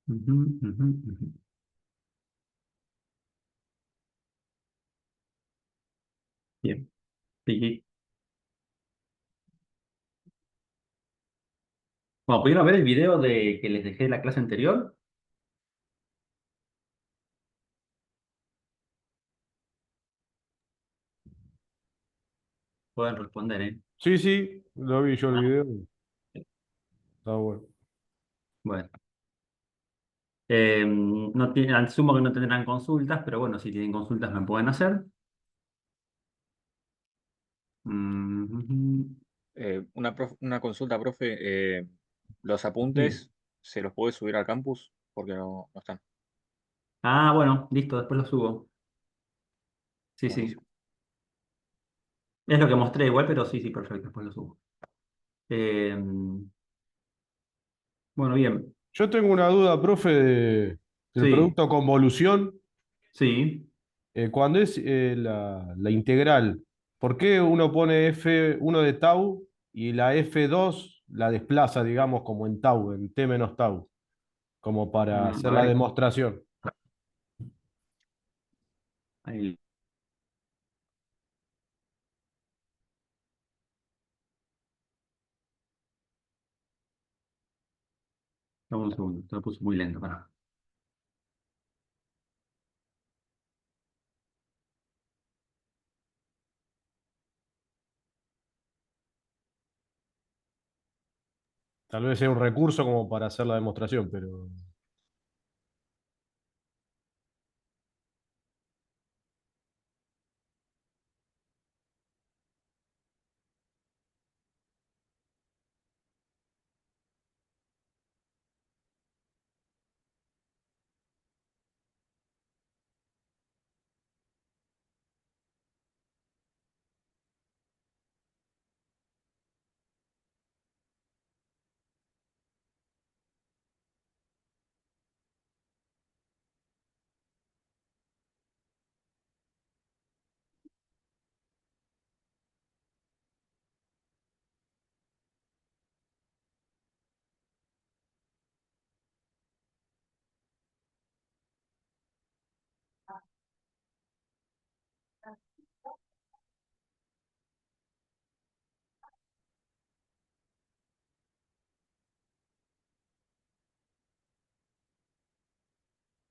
Ujú, ujú, ujú. Bien. Sí. Bueno, ¿pudieron ver el video de que les dejé de la clase anterior? Pueden responder, ¿eh? Sí, sí, lo vi yo el Ah, video. Está bueno. bueno. No asumo que no tendrán consultas, pero bueno, si tienen consultas me pueden hacer. Ujú. Una consulta, profe. Los Sí. apuntes, ¿se los puede subir al campus? Porque no están. Ah, bueno, listo, después lo subo. Sí, sí. Buenísimo. Es lo que mostré igual, pero sí, sí, perfecto, después lo subo. Eh, bueno, bien. Yo tengo una duda, profe, del Sí, producto convolución. sí. Cuando es la integral, ¿por qué uno pone F1 de tau y la F2 la desplaza, digamos, como en tau, en T menos tau, como para hacer A la ver, demostración? ahí, dame un segundo, te lo puse muy lento, para. Tal vez sea un recurso como para hacer la demostración, pero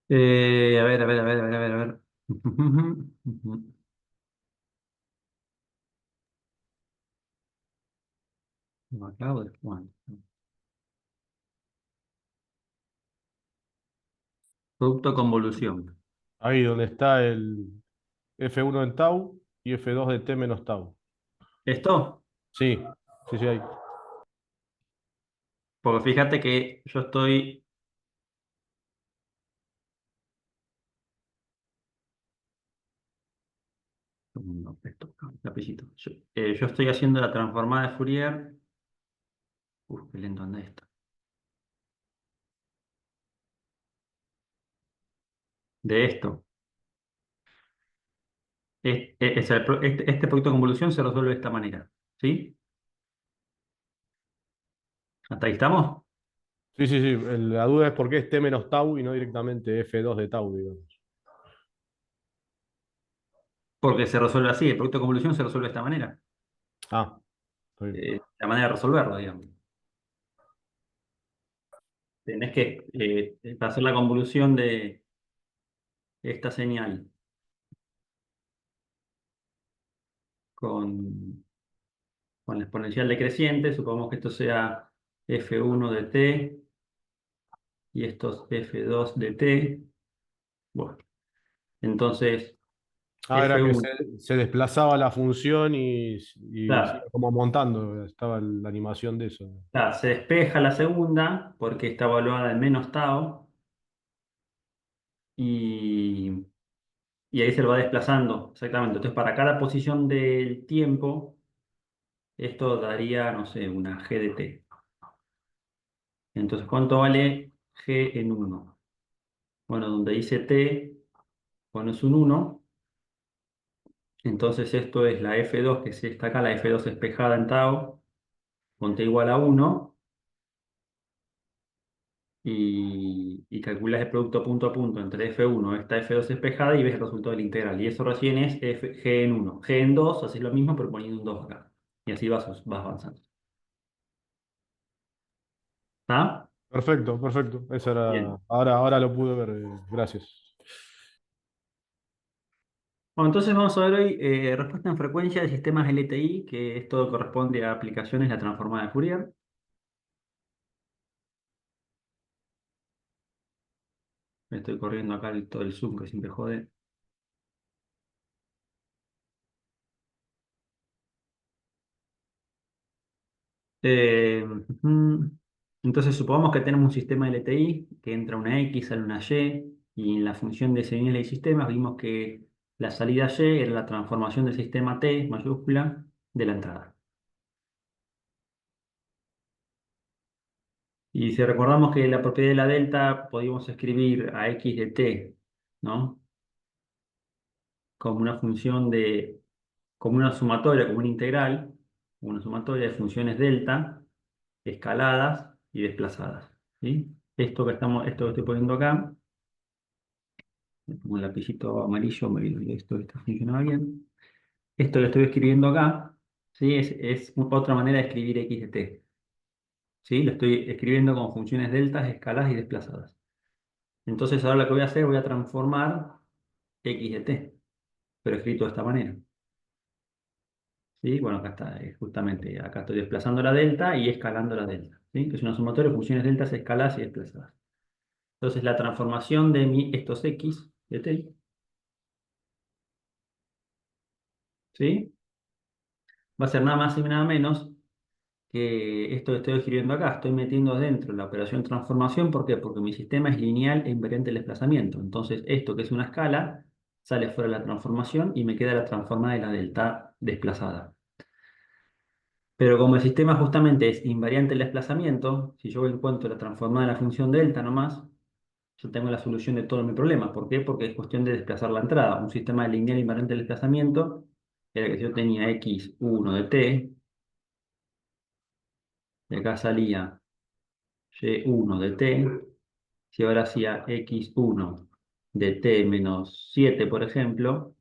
A ver, a ver, a ver, a ver, a ver, a ver. Lo acabo de Juan. Producto convolución. ahí donde está el F1 en tau y F2 de T menos tau. ¿Esto? Sí, sí, sí, ahí. Porque fíjate que yo estoy. No, esto, lapicito. Yo estoy haciendo la transformada de Fourier. Uf, qué lento anda esto. De esto. Este producto de convolución se resuelve de esta manera. ¿Sí? ¿Hasta ahí estamos? Sí, sí, sí. La duda es por qué es T menos tau y no directamente F2 de tau, digamos. Porque se resuelve así. El producto de convolución se resuelve de esta manera. Ah, está bien. La manera de resolverlo, digamos. Tenés que hacer la convolución de esta señal con, con la exponencial decreciente. Supongamos que esto sea f1 de t y esto es f2 de t. Bueno, entonces Ah, era que f1, se desplazaba la función y se iba claro, como montando, estaba la animación de eso. claro, se despeja la segunda porque está evaluada en menos tau y, y ahí se lo va desplazando. Exactamente. Entonces, para cada posición del tiempo, esto daría, no sé, una g de t. Entonces, ¿cuánto vale g en uno? Bueno, donde dice t, pones un uno. Entonces esto es la F2 que es esta acá, la F2 espejada en tau, con t igual a uno. y calculas el producto punto a punto entre F1, esta F2 despejada y ves el resultado del integral. Y eso recién es G en 1. G en 2, haces lo mismo pero poniendo un 2 acá. Y así vas avanzando. ¿Está? Perfecto, perfecto. Esa era. Bien. Ahora lo pude ver. Gracias. Bueno, entonces vamos a ver hoy respuesta en frecuencia de sistemas LTI, que esto corresponde a aplicaciones de la transformada de Fourier. Me estoy corriendo acá todo el Zoom que siempre jode. Ujú. Entonces supongamos que tenemos un sistema LTI, que entra una X, sale una Y, y en la función de señales y sistemas vimos que la salida Y era la transformación del sistema T mayúscula de la entrada. Y si recordamos que la propiedad de la delta podíamos escribir a X de T, ¿no? Como una función de, como una sumatoria, como una integral, una sumatoria de funciones delta, escaladas y desplazadas, ¿sí? Esto que estoy poniendo acá, le pongo un lapicito amarillo, esto funcionaba bien. Esto que estoy escribiendo acá, ¿sí? Es otra manera de escribir X de T, ¿sí? Lo estoy escribiendo con funciones deltas, escaladas y desplazadas. Entonces ahora lo que voy a hacer, voy a transformar X de T, pero escrito de esta manera. ¿Sí? Bueno, acá está, justamente, acá estoy desplazando la delta y escalando la delta, ¿sí? Que es una sumatoria de funciones deltas, escaladas y desplazadas. Entonces la transformación de estos X de T, ¿sí? Va a ser nada más y nada menos que esto que estoy escribiendo acá. Estoy metiendo dentro la operación transformación. ¿Por qué? Porque mi sistema es lineal e invariante del desplazamiento. Entonces esto que es una escala sale fuera de la transformación y me queda la transformada de la delta desplazada. Pero como el sistema justamente es invariante del desplazamiento, si yo encuentro la transformada de la función delta nomás, yo tengo la solución de todo mi problema. ¿Por qué? Porque es cuestión de desplazar la entrada. Un sistema lineal invariante del desplazamiento era que si yo tenía x1 de t, de acá salía y1 de t, si ahora hacía x1 de t menos 7, por ejemplo,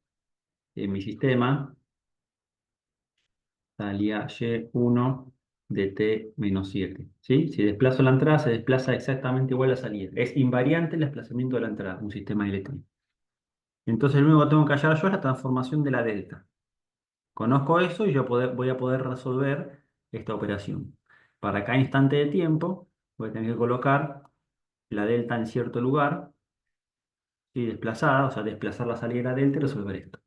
en mi sistema salía y1 de t menos 7. ¿Sí? Si desplazo la entrada, se desplaza exactamente igual la salida. Es invariante el desplazamiento de la entrada, un sistema eléctrico. Entonces lo único que tengo que hallar yo es la transformación de la delta. Conozco eso y voy a poder resolver esta operación. Para cada instante de tiempo, voy a tener que colocar la delta en cierto lugar y desplazada, o sea, desplazar la salida de la delta y resolver esto.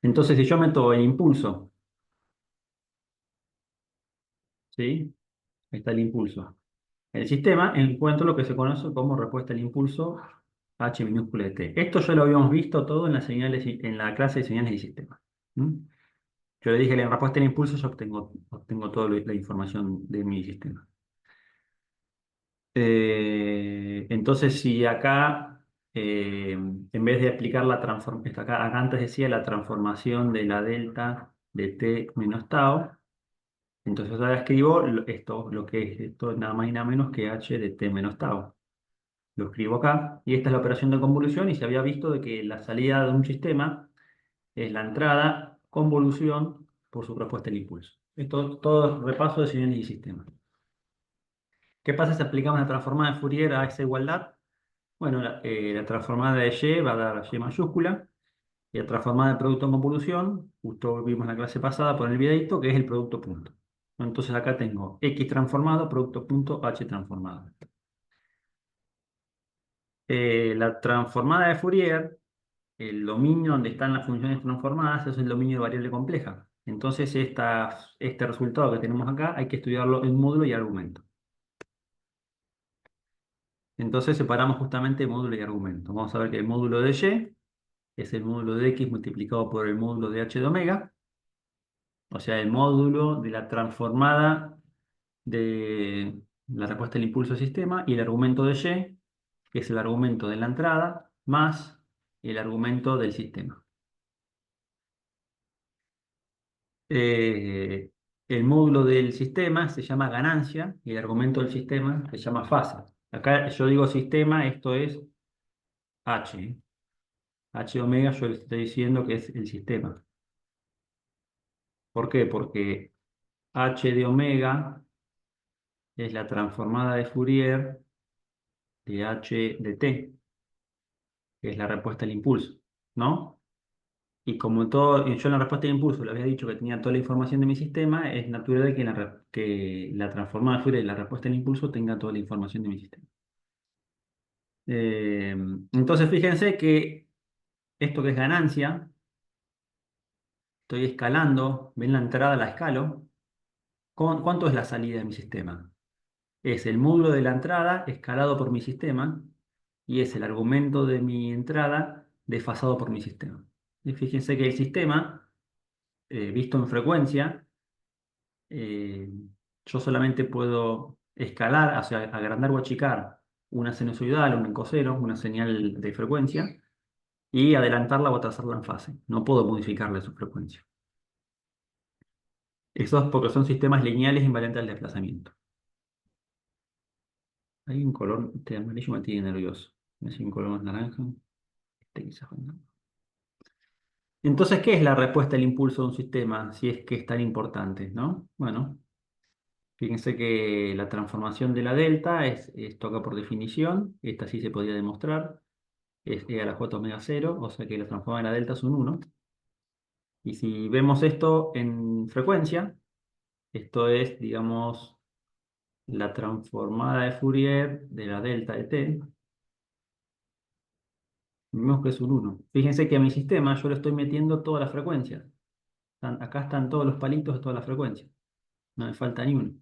Entonces, si yo meto el impulso, ¿sí? Ahí está el impulso. El sistema encuentro lo que se conoce como respuesta al impulso H minúscula de t. Esto ya lo habíamos visto todo en las señales, en la clase de señales y sistemas. ¿Mm? Yo le dije que en respuesta al impulso yo obtengo toda la información de mi sistema. Entonces, si acá, en vez de aplicar la transformación, acá antes decía la transformación de la delta de t menos tau, entonces ahora escribo esto, lo que es esto nada más y nada menos que h de t menos tau. Lo escribo acá, y esta es la operación de convolución, y se había visto de que la salida de un sistema es la entrada convolución por su respuesta al impulso. Esto todo repaso de señales y sistemas. ¿Qué pasa si aplicamos la transformada de Fourier a esa igualdad? Bueno, la transformada de Y va a dar Y mayúscula, y la transformada de producto en convolución, justo vimos en la clase pasada por el videito, que es el producto punto. Entonces acá tengo X transformado, producto punto, H transformado. La transformada de Fourier, el dominio donde están las funciones transformadas, es el dominio de variable compleja. Entonces este resultado que tenemos acá hay que estudiarlo en módulo y argumento. Entonces separamos justamente módulo y argumento. Vamos a ver que el módulo de Y es el módulo de X multiplicado por el módulo de H de omega, o sea, el módulo de la transformada de la respuesta del impulso del sistema, y el argumento de Y, que es el argumento de la entrada, más el argumento del sistema. El módulo del sistema se llama ganancia y el argumento del sistema se llama fase. Acá yo digo sistema, esto es H. H de omega yo le estoy diciendo que es el sistema. ¿Por qué? Porque H de omega es la transformada de Fourier de H de t, que es la respuesta al impulso, ¿no? Y como todo, y yo en la respuesta de impulso le había dicho que tenía toda la información de mi sistema, es natural que que la transformada de Fourier y la respuesta al impulso tenga toda la información de mi sistema. Eh, entonces fíjense que esto que es ganancia, estoy escalando, ven la entrada, la escalo. ¿Cuánto es la salida de mi sistema? Es el módulo de la entrada escalado por mi sistema y es el argumento de mi entrada desfasado por mi sistema. Y fíjense que el sistema, visto en frecuencia, eh, yo solamente puedo escalar, o sea, agrandar o achicar una sinusoidal, un coseno, una señal de frecuencia, y adelantarla o atrasarla en fase. No puedo modificarle su frecuencia. Eso es porque son sistemas lineales invariantes al desplazamiento. Hay un color, este amarillo me tiene nervioso. No sé, un color más naranja. Este quizás, ¿no? Entonces, ¿qué es la respuesta al impulso de un sistema? Si es que es tan importante, ¿no? Bueno, fíjense que la transformación de la delta es toca por definición. Esta sí se podía demostrar. Es e a la j omega 0, o sea que la transformada de la delta es un 1. Y si vemos esto en frecuencia, esto es, digamos, la transformada de Fourier de la delta de t. Vemos que es un 1. Fíjense que a mi sistema yo le estoy metiendo todas las frecuencias. Acá están todos los palitos de todas las frecuencias. No me falta ni uno.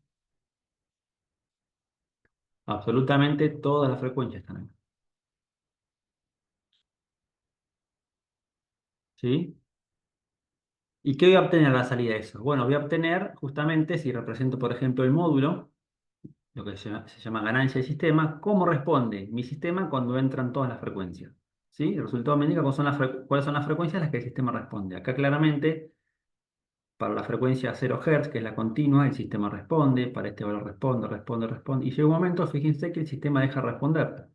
Absolutamente todas las frecuencias están acá. ¿Sí? ¿Y qué voy a obtener a la salida de eso? Bueno, voy a obtener justamente, si represento, por ejemplo, el módulo, lo que se llama ganancia del sistema, cómo responde mi sistema cuando entran todas las frecuencias. ¿Sí? El resultado me indica cuáles son las frecuencias a las que el sistema responde. Acá claramente, para la frecuencia 0 Hz, que es la continua, el sistema responde, para este valor responde, responde, responde, y llega un momento, fíjense que el sistema deja de responder.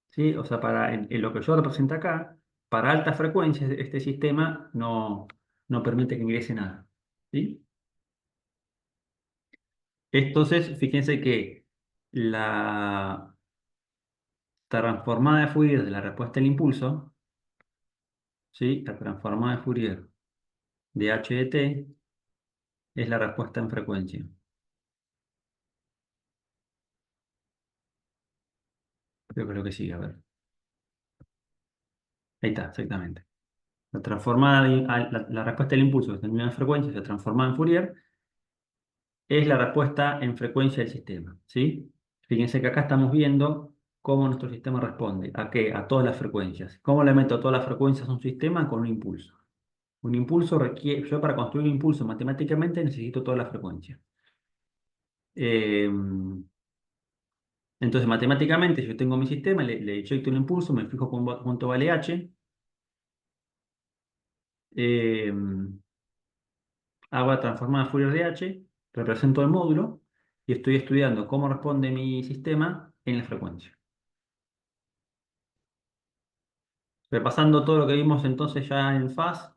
¿Sí? O sea, en lo que yo represento acá, para altas frecuencias, este sistema no permite que ingrese nada. ¿Sí? Entonces, fíjense que la transformada de Fourier de la respuesta al impulso, ¿sí? La transformada de Fourier de h de t es la respuesta en frecuencia. Creo que es lo que sigue, a ver. Ahí está, exactamente. La transformada, la respuesta del impulso que está en frecuencia se transforma en Fourier es la respuesta en frecuencia del sistema, ¿sí? Fíjense que acá estamos viendo cómo nuestro sistema responde. ¿A qué? A todas las frecuencias. ¿Cómo le meto todas las frecuencias a un sistema? Con un impulso. Un impulso requiere, yo para construir un impulso matemáticamente necesito todas las frecuencias. Eh, entonces, matemáticamente, yo tengo mi sistema, le inyecto un impulso, me fijo cuánto vale h, eh, hago la transformada de Fourier de h, represento el módulo y estoy estudiando cómo responde mi sistema en la frecuencia. Repasando todo lo que vimos entonces ya en FAS,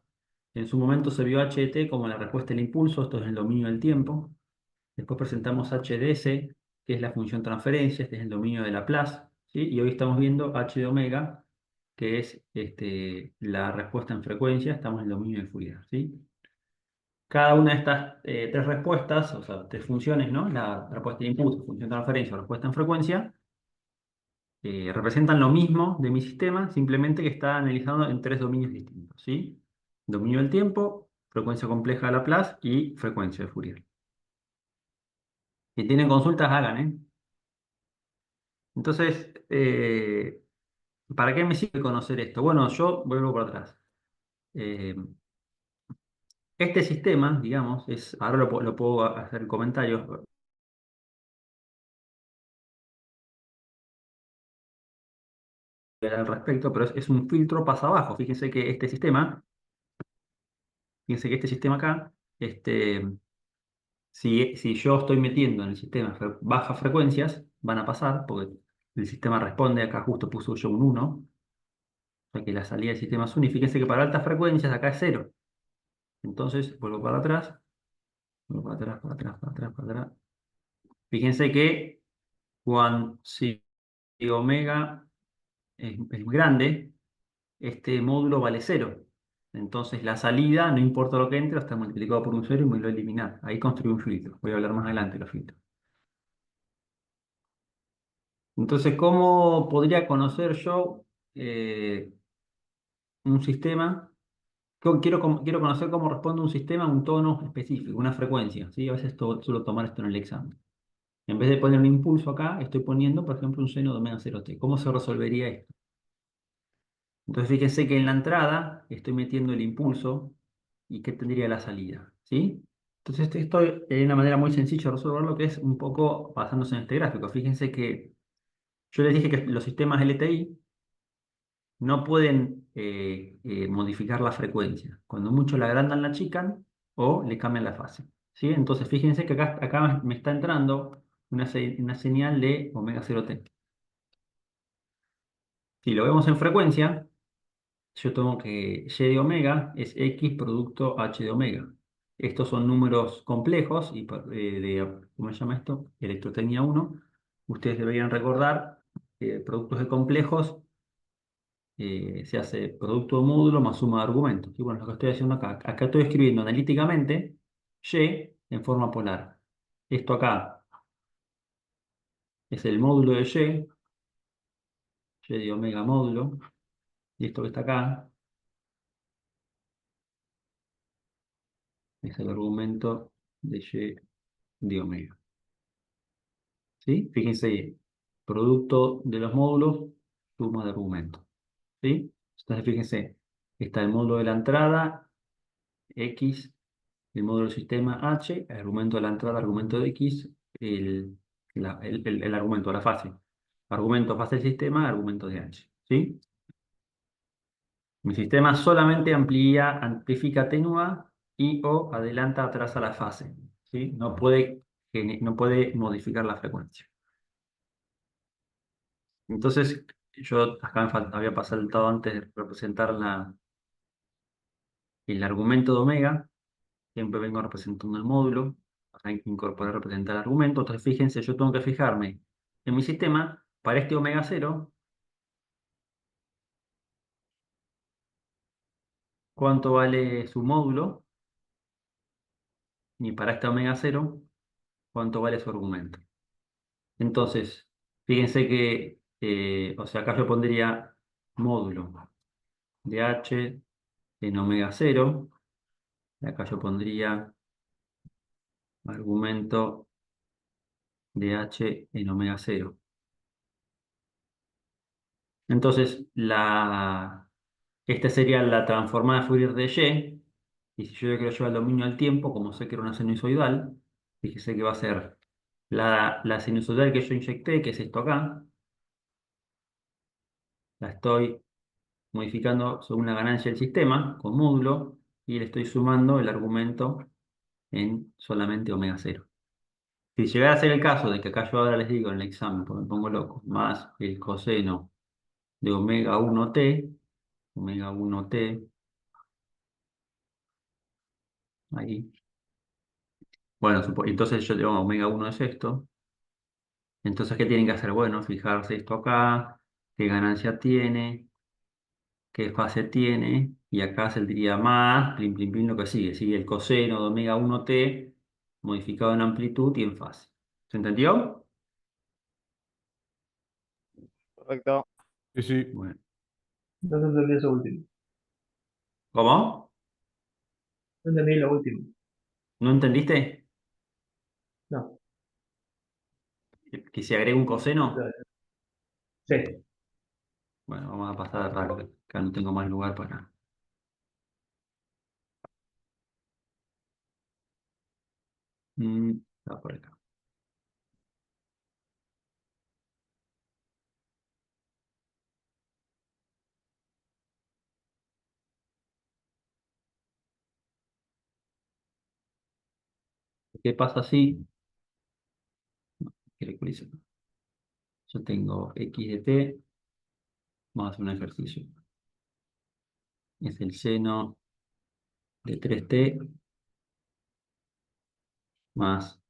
en su momento se vio HT como la respuesta al impulso, esto es el dominio del tiempo. Después presentamos HDS, que es la función transferencia, este es el dominio de Laplace, ¿sí? Y hoy estamos viendo H de omega, que es la respuesta en frecuencia, estamos en el dominio de Fourier, ¿sí? Cada una de estas tres respuestas, o sea, tres funciones, ¿no? La respuesta de impulso, función de transferencia o respuesta en frecuencia, representan lo mismo de mi sistema, simplemente que está analizado en tres dominios distintos, ¿sí? Dominio del tiempo, frecuencia compleja de Laplace y frecuencia de Fourier. Si tienen consultas, hagan, ¿eh? Entonces, ¿para qué me sirve conocer esto? Bueno, yo vuelvo por atrás. Eh, este sistema, digamos, ahora lo puedo hacer comentarios al respecto, pero es un filtro pasa abajo. Fíjense que este sistema acá, este, Si yo estoy metiendo en el sistema bajas frecuencias, van a pasar, porque el sistema responde, acá justo puso yo un 1, o sea que la salida del sistema es 1, y fíjense que para altas frecuencias acá es 0. Entonces, vuelvo para atrás, vuelvo para atrás, para atrás, para atrás, para atrás. Fíjense que cuando si omega es grande, este módulo vale 0. Entonces la salida, no importa lo que entre, está multiplicado por un 0 y me lo eliminar. Ahí construí un filtro. Voy a hablar más adelante de los filtros. Entonces, ¿cómo podría conocer yo un sistema? Quiero conocer cómo responde un sistema a un tono específico, una frecuencia, ¿sí? A veces suelo tomar esto en el examen. En vez de poner un impulso acá, estoy poniendo, por ejemplo, un seno de omega 0t. ¿Cómo se resolvería esto? Entonces, fíjense que en la entrada estoy metiendo el impulso y qué tendría la salida, ¿sí? Entonces, esto es una manera muy sencilla de resolverlo, que es un poco basándose en este gráfico. Fíjense que yo les dije que los sistemas LTI no pueden modificar la frecuencia. Cuando mucho la agrandan, la achican o le cambian la fase. ¿Sí? Entonces, fíjense que acá me está entrando una señal de omega 0t. Si lo vemos en frecuencia, yo tengo que y de omega es x producto h de omega. Estos son números complejos y ¿cómo se llama esto? Electrotecnia 1. Ustedes deberían recordar que productos de complejos se hace producto de módulo más suma de argumentos. Y bueno, lo que estoy haciendo acá. Acá estoy escribiendo analíticamente Y en forma polar. Esto acá es el módulo de Y de omega módulo. Y esto que está acá es el argumento de Y de omega. ¿Sí? Fíjense, producto de los módulos, suma de argumentos. ¿Sí? Entonces fíjense, está el módulo de la entrada, X, el módulo del sistema H, el argumento de la entrada, argumento de X, el, el argumento de la fase. Argumento fase del sistema, argumento de H. ¿Sí? Mi sistema solamente amplifica, atenúa y o adelanta, atrasa la fase. ¿Sí? No puede modificar la frecuencia. Entonces, yo acá había pasado antes de representar el argumento de omega. Siempre vengo representando el módulo, hay que incorporar representar el argumento. Entonces, fíjense, yo tengo que fijarme en mi sistema, para este omega 0, cuánto vale su módulo, y para este omega 0, cuánto vale su argumento. Entonces, fíjense que, o sea, acá yo pondría módulo de H en omega 0, y acá yo pondría argumento de H en omega 0. Entonces, esta sería la transformada de Fourier de y si yo le quiero llevar el dominio al tiempo, como sé que era una sinusoidal, fíjese que va a ser la sinusoidal que yo inyecté, que es esto acá, la estoy modificando según la ganancia del sistema, con módulo, y le estoy sumando el argumento en solamente omega 0. Si llegara a ser el caso de que acá yo ahora les digo en el examen, porque me pongo loco, más el coseno de omega 1t, ahí. Bueno, entonces yo digo omega 1 es esto. Entonces, ¿qué tienen que hacer? Bueno, fijarse esto acá, qué ganancia tiene, qué fase tiene, y acá saldría más, plin, plin, plin, lo que sigue. Sigue el coseno de omega 1t modificado en amplitud y en fase. ¿Se entendió? Perfecto. Sí, sí. Bueno. No entendí eso último. ¿Cómo? No entendí lo último. ¿No entendiste? No. ¿Que se agrega un coseno? Sí. Bueno, vamos a pasar a rápido. Acá no tengo más lugar para. Está por acá. ¿Qué pasa si? ¿Qué le actualizo? Yo tengo x de t, vamos a hacer un ejercicio. Es el seno de 3t más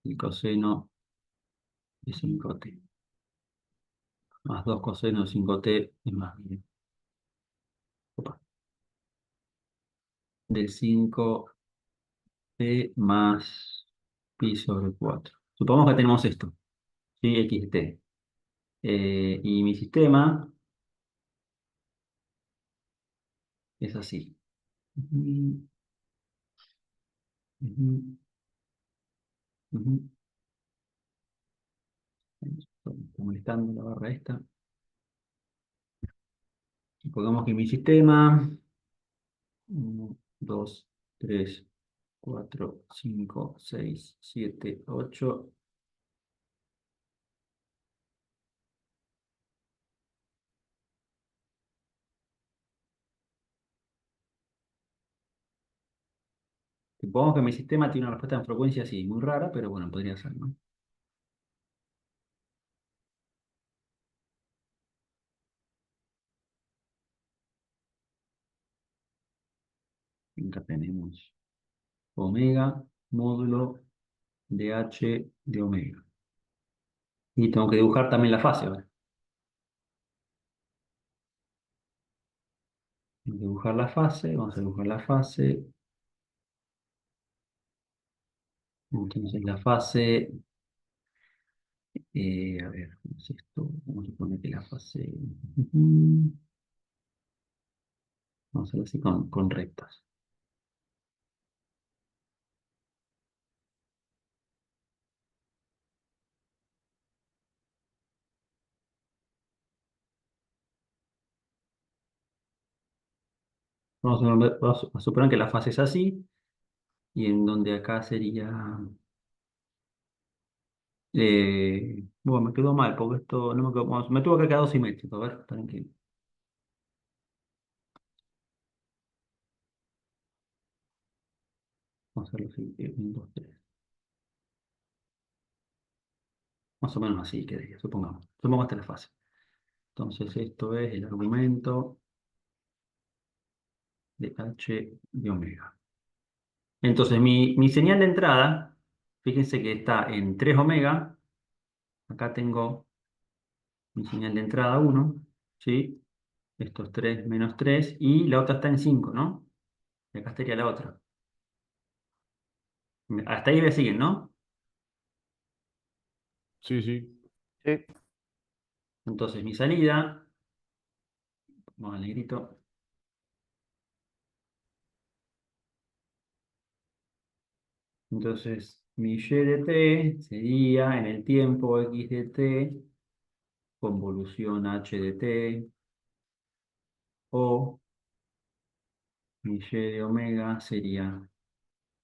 el coseno de 5t. Más 2 coseno de 5t es más bien. Opa. De 5t más pi sobre 4. Supongamos que tenemos esto, ¿sí? X de t. Y mi sistema es así. Ujú, ujú, ujú. Está molestando la barra esta. Supongamos que mi sistema, 1, 2, 3, 4, 5, 6, 7, 8. Supongamos que mi sistema tiene una respuesta en frecuencia así, muy rara, pero bueno, podría ser, ¿no? Acá tenemos omega módulo de h de omega. Y tengo que dibujar también la fase ahora. Tengo que dibujar la fase, vamos a dibujar la fase. Entonces la fase, a ver, ¿cómo es esto? Vamos a suponer que la fase, vamos a hacerlo así con rectas. Vamos a suponer que la fase es así, y en donde acá sería, bueno, me quedó mal, porque esto no me quedó, bueno, me tuvo que quedar simétrico, a ver, tranquilo. Vamos a hacerlo así, 1, 2, 3. Más o menos así quedaría, supongamos. Supongamos esta es la fase. Entonces esto es el argumento de h de omega. Entonces mi señal de entrada, fíjense que está en 3 omega. Acá tengo mi señal de entrada 1, ¿sí? Esto es 3 menos 3 y la otra está en 5, ¿no? Y acá estaría la otra. Hasta ahí me siguen, ¿no? Sí, sí. Sí. Entonces mi salida, vamos al negrito. Entonces mi y de t sería en el tiempo x de t convolución h de t o mi y de omega sería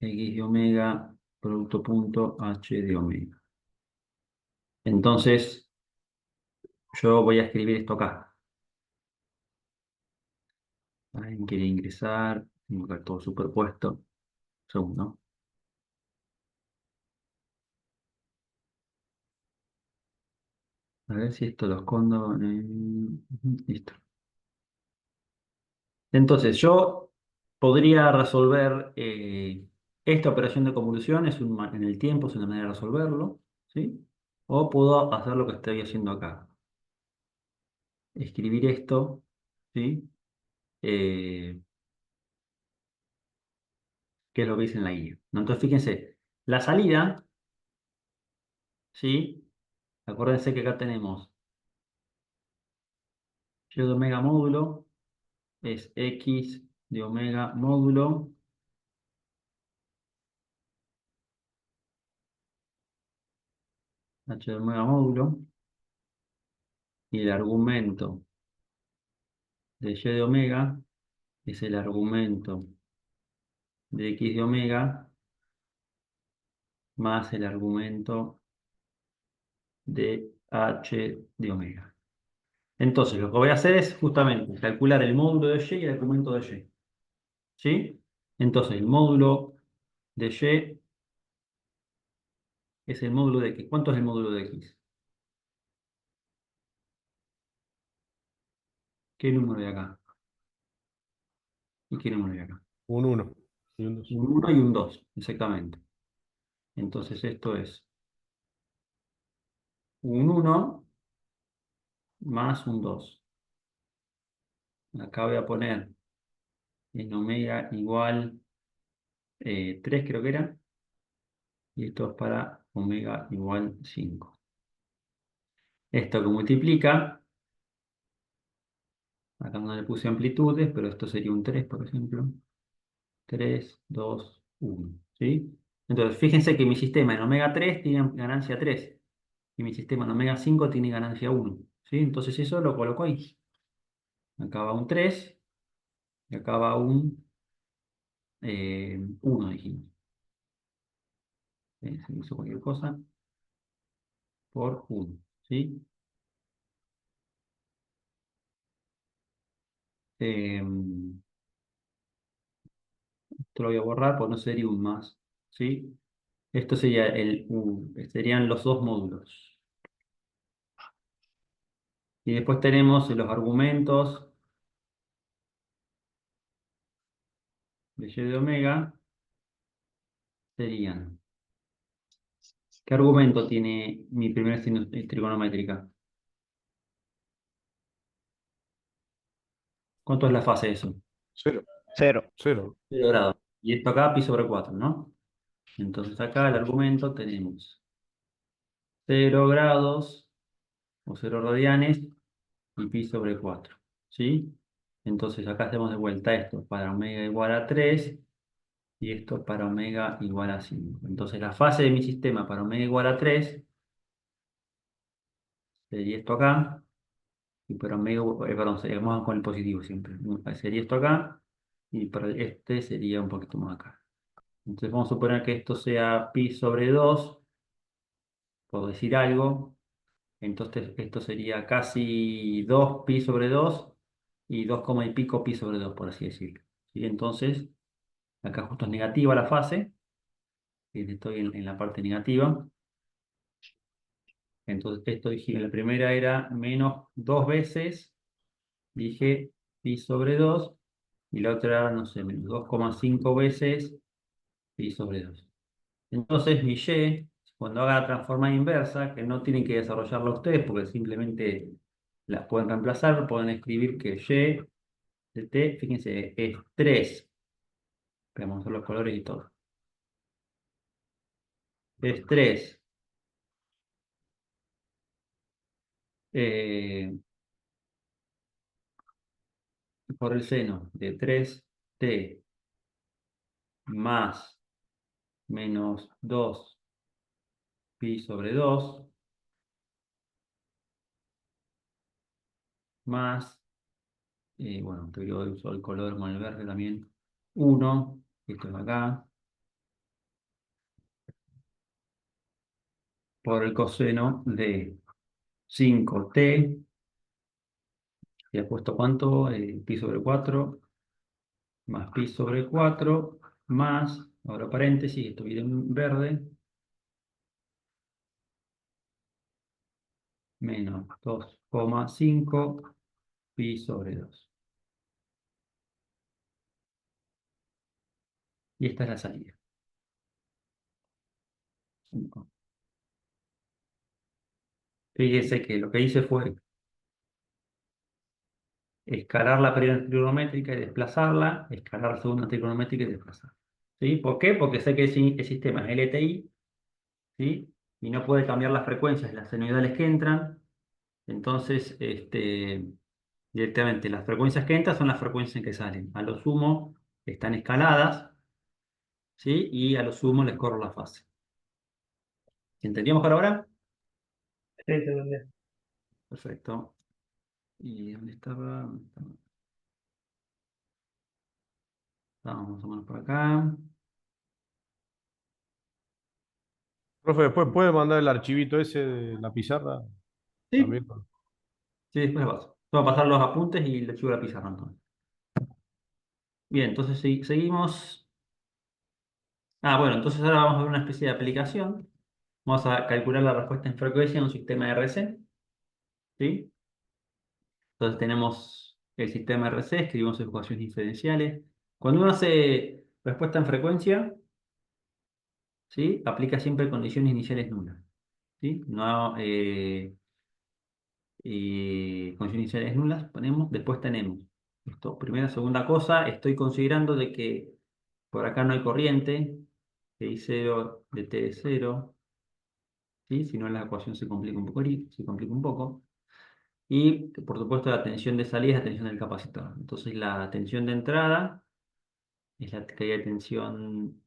x de omega producto punto h de omega. Entonces yo voy a escribir esto acá. Alguien quiere ingresar, tengo acá todo superpuesto. Segundo. A ver si esto lo escondo. Listo. Entonces yo podría resolver esta operación de convolución en el tiempo, es una manera de resolverlo, ¿sí? O puedo hacer lo que estoy haciendo acá. Escribir esto, ¿sí? Eh, que es lo que dice en la guía, ¿no? Entonces fíjense, la salida, ¿sí? Acuérdense que acá tenemos y de omega módulo, es x de omega módulo h de omega módulo, y el argumento de y de omega es el argumento de x de omega más el argumento de h de omega. Entonces, lo que voy a hacer es justamente calcular el módulo de y y el argumento de y. ¿Sí? Entonces, el módulo de y es el módulo de x. ¿Cuánto es el módulo de x? ¿Qué número hay acá? ¿Y qué número hay acá? Un 1 y un 2. Un 1 y un 2, exactamente. Entonces esto es un 1 más un 2. Acá voy a poner en omega igual 3, creo que era. Y esto es para omega igual 5. Esto que multiplica, acá no le puse amplitudes, pero esto sería un 3, por ejemplo. 3, 2, 1. ¿Sí? Entonces, fíjense que mi sistema en omega 3 tiene ganancia 3 y mi sistema en omega 5 tiene ganancia 1. ¿Sí? Entonces eso lo coloco ahí. Acá va un 3 y acá va un 1, dijimos. Se me hizo cualquier cosa por 1. ¿Sí? Esto lo voy a borrar, pues no sería un más. ¿Sí? Esto sería serían los dos módulos. Y después tenemos los argumentos de y de omega. Serían. ¿Qué argumento tiene mi primera trigonométrica? ¿Cuánto es la fase de eso? 0. Cero. 0. 0 grados. Y esto acá, pi sobre 4, ¿no? Entonces acá el argumento tenemos 0 grados o 0 radianes y pi sobre 4. ¿Sí? Entonces acá hacemos de vuelta esto para omega igual a 3 y esto para omega igual a 5. Entonces la fase de mi sistema para omega igual a 3 sería esto acá. Y para omega, perdón, seguimos con el positivo siempre. Sería esto acá y para este sería un poquito más acá. Entonces vamos a suponer que esto sea pi sobre 2, por decir algo. Entonces esto sería casi 2 pi sobre 2 y 2 coma y pico pi sobre 2, por así decirlo. ¿Sí? Entonces, acá justo es negativa la fase, y estoy en la parte negativa. Entonces esto dije, la primera era menos 2 veces, dije pi sobre 2, y la otra, no sé, menos 2,5 veces pi sobre 2. Entonces mi y, cuando haga la transformada inversa, que no tienen que desarrollarla ustedes porque simplemente las pueden reemplazar, pueden escribir que y de t, fíjense, es 3. Vamos a hacer los colores y todo. Es 3 por el seno de 3t más menos 2 pi sobre 2 más, bueno, te voy a usar el color con el verde también, 1, esto es acá, por el coseno de 5t, y ha puesto cuánto, pi sobre 4, más pi sobre 4, más, ahora paréntesis, esto viene en verde, menos 2,5 pi sobre 2. Y esta es la salida. Fíjese que lo que hice fue escalar la primera trigonométrica y desplazarla, escalar la segunda trigonométrica y desplazarla. ¿Sí? ¿Por qué? Porque sé que el sistema es LTI, ¿sí? Y no puede cambiar las frecuencias, las senoidales que entran. Entonces, directamente las frecuencias que entran son las frecuencias que salen. A lo sumo están escaladas, ¿sí? Y a lo sumo les corro la fase. ¿Entendíamos por ahora? Sí, se entendió. Perfecto. ¿Y dónde estaba? ¿Dónde estaba? Estábamos más o menos por acá. Profe, después puede mandar el archivito ese de la pizarra Sí, también. sí, después le paso. Voy a pasar los apuntes y le subo la pizarra entonces. Bien, entonces seguimos. Ah, bueno, entonces ahora vamos a ver una especie de aplicación. Vamos a calcular la respuesta en frecuencia en un sistema RC, ¿sí? Entonces tenemos el sistema RC, escribimos ecuaciones diferenciales. Cuando uno hace respuesta en frecuencia, ¿sí? Aplica siempre condiciones iniciales nulas, ¿sí? No, condiciones iniciales nulas ponemos, después tenemos esto. Primera, segunda cosa, estoy considerando de que por acá no hay corriente, que I0 de T de 0, ¿sí? Si no la ecuación se complica un poco, se complica un poco. Y por supuesto la tensión de salida es la tensión del capacitor. Entonces la tensión de entrada es la caída de tensión,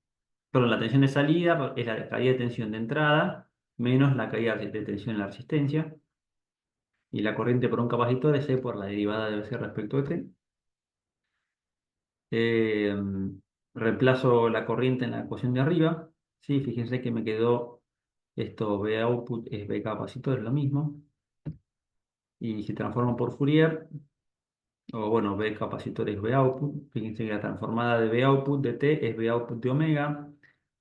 perdón, la tensión de salida es la caída de tensión de entrada menos la caída de tensión en la resistencia. Y la corriente por un capacitor es E por la derivada de C respecto de T. Eh, Reemplazo la corriente en la ecuación de arriba. ¿Sí? Fíjense que me quedó esto V output es V capacitor, es lo mismo. Y si transformo por Fourier, o bueno, V capacitor es V output. Fíjense que la transformada de V output de T es V output de omega.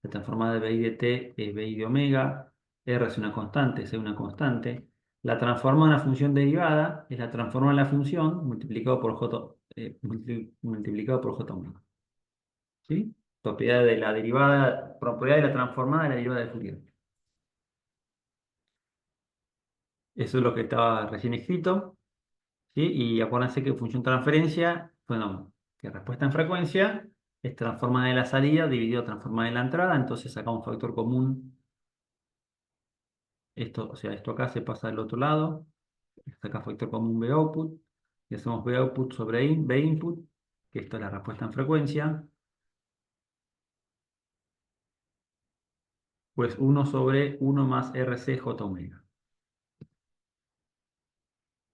La transformada de VI de T es VI de omega. R es una constante, C es una constante. La transforma en una función derivada es la transforma en la función multiplicado por J, multiplicado por J omega. ¿Sí? Propiedad de la derivada, propiedad de la transformada de la derivada de Fourier. Eso es lo que estaba recién escrito. ¿Sí? Y acuérdense que función transferencia, bueno, que respuesta en frecuencia es transformada de la salida dividido transformada de la entrada, entonces sacamos factor común. Esto, o sea, esto acá se pasa al otro lado, saca factor común B output, y hacemos B output sobre B input, que esto es la respuesta en frecuencia, pues 1 sobre 1 más RC J omega.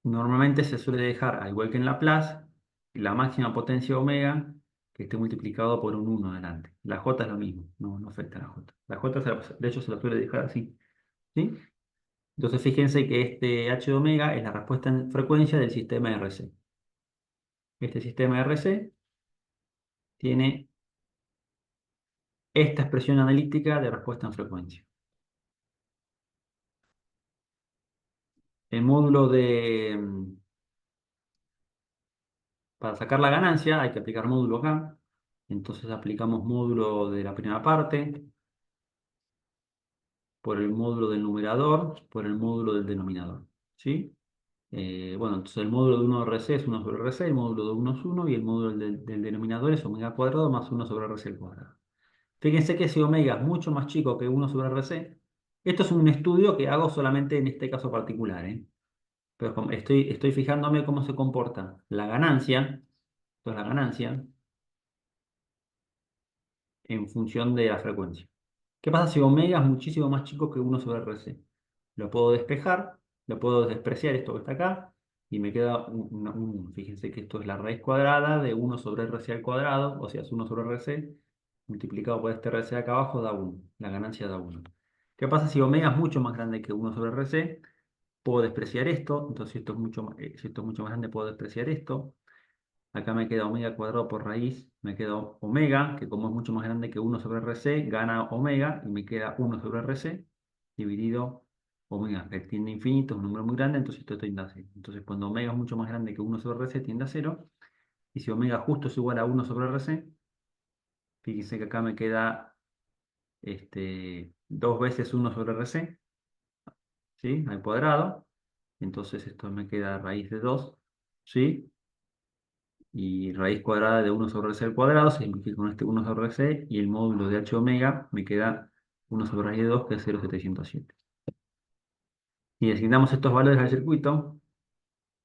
Normalmente se suele dejar, al igual que en Laplace, la máxima potencia omega que esté multiplicado por un 1 adelante. La J es lo mismo, no afecta a la J. La J, de hecho, se la suele dejar así. ¿Sí? Entonces, fíjense que este H de omega es la respuesta en frecuencia del sistema RC. Este sistema RC tiene esta expresión analítica de respuesta en frecuencia. El módulo de... Para sacar la ganancia hay que aplicar módulo acá. Entonces aplicamos módulo de la primera parte, por el módulo del numerador, por el módulo del denominador. ¿Sí? Bueno, entonces el módulo de 1 RC es 1 sobre RC, el módulo de 1 es 1 y el módulo del denominador es omega cuadrado más 1 sobre RC al cuadrado. Fíjense que si omega es mucho más chico que 1 sobre RC, esto es un estudio que hago solamente en este caso particular, ¿eh? Pero estoy fijándome cómo se comporta la ganancia, esto es la ganancia, en función de la frecuencia. ¿Qué pasa si omega es muchísimo más chico que 1 sobre RC? Lo puedo despejar, lo puedo despreciar, esto que está acá, y me queda fíjense que esto es la raíz cuadrada de 1 sobre RC al cuadrado, o sea, es 1 sobre RC, multiplicado por este RC acá abajo da 1, la ganancia da 1. ¿Qué pasa si omega es mucho más grande que 1 sobre RC? Puedo despreciar esto, entonces si esto es mucho, si esto es mucho más grande puedo despreciar esto. Acá me queda omega cuadrado por raíz, me queda omega, que como es mucho más grande que 1 sobre RC, gana omega y me queda 1 sobre RC dividido omega, que tiende a infinito, es un número muy grande, entonces esto tiende a 0. Entonces cuando omega es mucho más grande que 1 sobre RC, tiende a 0. Y si omega justo es igual a 1 sobre RC, fíjense que acá me queda 2 veces 1 sobre RC, ¿sí? Al cuadrado. Entonces esto me queda raíz de 2, ¿sí? Y raíz cuadrada de 1 sobre RC al cuadrado se simplifica con este 1 sobre RC y el módulo de H omega me queda 1 sobre raíz de 2 que es 0,707. Y asignamos estos valores al circuito,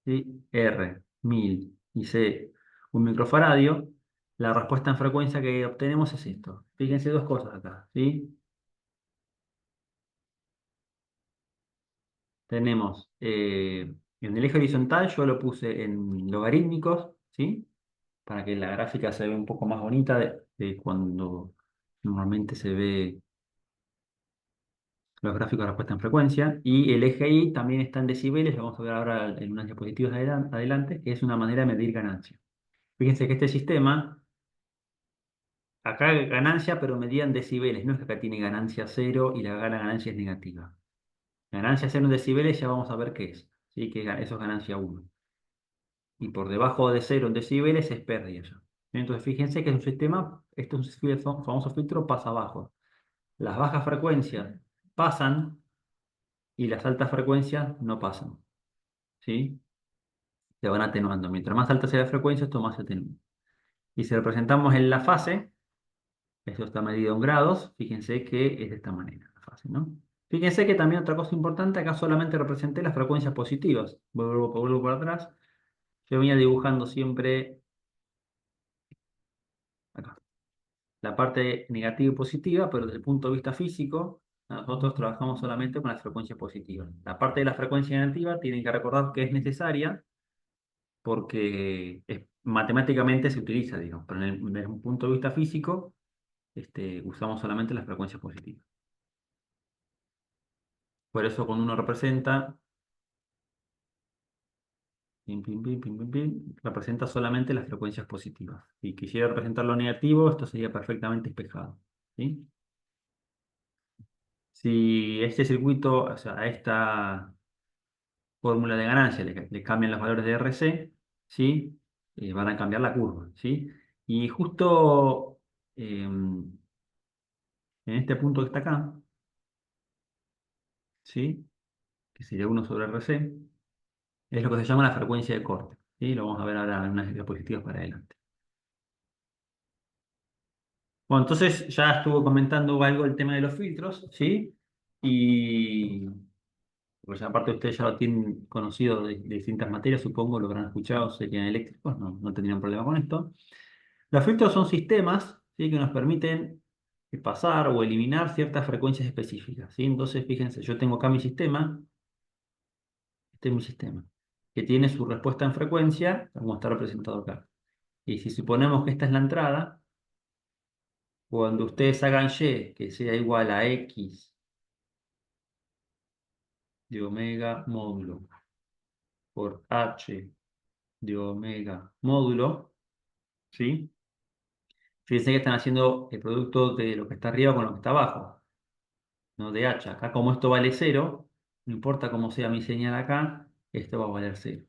¿sí? R, 1000 y C, 1 microfaradio. La respuesta en frecuencia que obtenemos es esto. Fíjense dos cosas acá, ¿sí? Tenemos en el eje horizontal, yo lo puse en logarítmicos, ¿sí? Para que la gráfica se vea un poco más bonita de cuando normalmente se ve los gráficos de respuesta en frecuencia. Y el eje Y también está en decibeles, lo vamos a ver ahora en unas diapositivas adelante, que es una manera de medir ganancia. Fíjense que este sistema acá ganancia, pero medida en decibeles. No es que acá tiene ganancia cero y la ganancia es negativa. Ganancia cero en decibeles ya vamos a ver qué es. ¿Sí? Que eso es ganancia 1. Y por debajo de 0 en decibeles es pérdida ya. Entonces fíjense que es un sistema, esto es un famoso filtro pasa abajo. Las bajas frecuencias pasan y las altas frecuencias no pasan. ¿Sí? Se van atenuando. Mientras más alta sea la frecuencia, esto más se atenúa. Y si representamos en la fase, esto está medido en grados, fíjense que es de esta manera la fase, ¿no? Fíjense que también otra cosa importante, acá solamente representé las frecuencias positivas. Vuelvo para atrás. Yo venía dibujando siempre acá la parte negativa y positiva, pero desde el punto de vista físico, nosotros trabajamos solamente con las frecuencias positivas. La parte de la frecuencia negativa tienen que recordar que es necesaria porque matemáticamente se utiliza, digamos, pero desde un punto de vista físico, usamos solamente las frecuencias positivas. Por eso cuando uno representa, pim, pim, pim, pim, pim, pim, representa solamente las frecuencias positivas. Si quisiera representar lo negativo, esto sería perfectamente espejado. ¿Sí? Si este circuito, o sea, a esta fórmula de ganancia le cambian los valores de RC, ¿sí? Van a cambiar la curva, ¿sí? Y justo en este punto que está acá, ¿sí? Que sería 1 sobre RC, es lo que se llama la frecuencia de corte, ¿sí? Lo vamos a ver ahora en unas diapositivas para adelante. Bueno, entonces ya estuvo comentando algo el tema de los filtros, ¿sí? Y pues aparte ustedes ya lo tienen conocido de distintas materias, supongo, lo habrán escuchado, serían eléctricos, no tendrían problema con esto. Los filtros son sistemas, ¿sí? Que nos permiten pasar o eliminar ciertas frecuencias específicas, ¿sí? Entonces, fíjense, yo tengo acá mi sistema, este es mi sistema, que tiene su respuesta en frecuencia, como está representado acá. Y si suponemos que esta es la entrada, cuando ustedes hagan Y, que sea igual a X de omega módulo por H de omega módulo, ¿sí? Fíjense que están haciendo el producto de lo que está arriba con lo que está abajo, no de H. Acá como esto vale 0, no importa cómo sea mi señal acá, esto va a valer 0.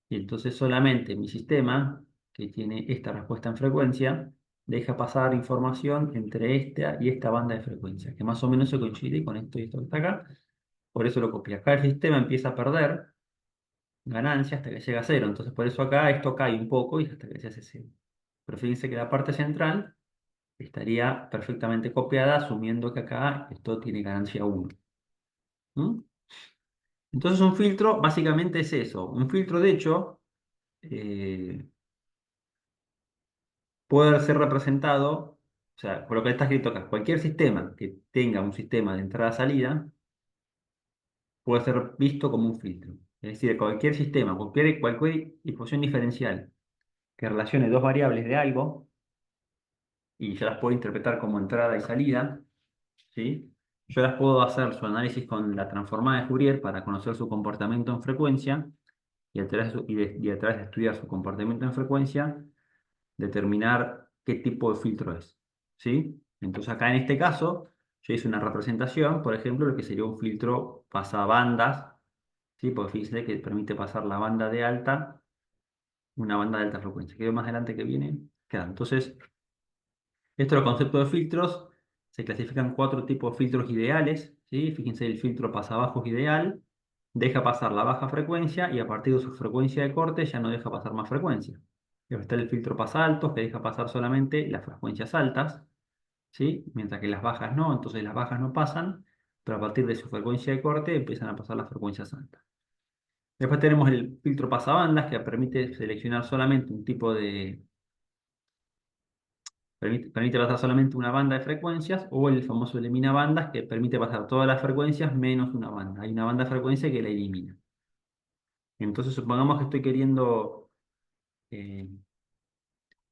Y entonces solamente mi sistema, que tiene esta respuesta en frecuencia, deja pasar información entre esta y esta banda de frecuencia, que más o menos se coincide con esto y esto que está acá. Por eso lo copié. Acá el sistema empieza a perder ganancia hasta que llega a 0. Entonces por eso acá esto cae un poco y hasta que se hace 0. Pero fíjense que la parte central estaría perfectamente copiada, asumiendo que acá esto tiene ganancia 1. ¿Mm? Entonces un filtro básicamente es eso. Un filtro, de hecho, eh, puede ser representado, o sea, por lo que está escrito acá, cualquier sistema que tenga un sistema de entrada-salida puede ser visto como un filtro. Es decir, cualquier sistema, cualquier ecuación diferencial que relacione dos variables de algo, y yo las puedo interpretar como entrada y salida, ¿sí? Yo las puedo hacer su análisis con la transformada de Fourier para conocer su comportamiento en frecuencia y a través de estudiar su comportamiento en frecuencia, determinar qué tipo de filtro es, ¿sí? Entonces acá en este caso, yo hice una representación, por ejemplo, lo que sería un filtro pasabandas, ¿sí? Porque fíjense que permite pasar la banda de alta, una banda de alta frecuencia. Que más adelante que viene, queda. Entonces, estos los conceptos de filtros se clasifican 4 tipos de filtros ideales, ¿sí? Fíjense, el filtro pasabajos ideal deja pasar la baja frecuencia y a partir de su frecuencia de corte ya no deja pasar más frecuencia. Luego está el filtro pasaltos que deja pasar solamente las frecuencias altas, ¿sí? Mientras que las bajas no, entonces las bajas no pasan, pero a partir de su frecuencia de corte empiezan a pasar las frecuencias altas. Después tenemos el filtro pasabandas que permite seleccionar solamente un tipo de permite pasar solamente una banda de frecuencias, o el famoso elimina bandas, que permite pasar todas las frecuencias menos una banda. Hay una banda de frecuencia que la elimina. Entonces supongamos que eh,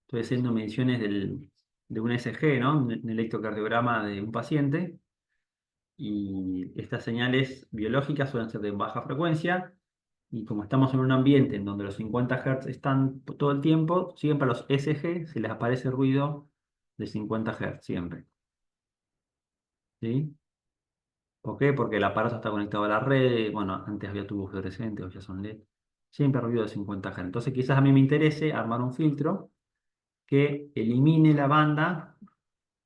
estoy haciendo mediciones de un ECG, ¿no? Un electrocardiograma de un paciente, y estas señales biológicas suelen ser de baja frecuencia, y como estamos en un ambiente en donde los 50 Hz están todo el tiempo, siempre a los ECG se les aparece ruido de 50 Hz siempre. ¿Sí? ¿Por qué? Porque el aparato está conectado a la red. Bueno, antes había tubos fluorescentes, hoy ya son LED. Siempre ruido de 50 Hz. Entonces quizás a mí me interese armar un filtro que elimine la banda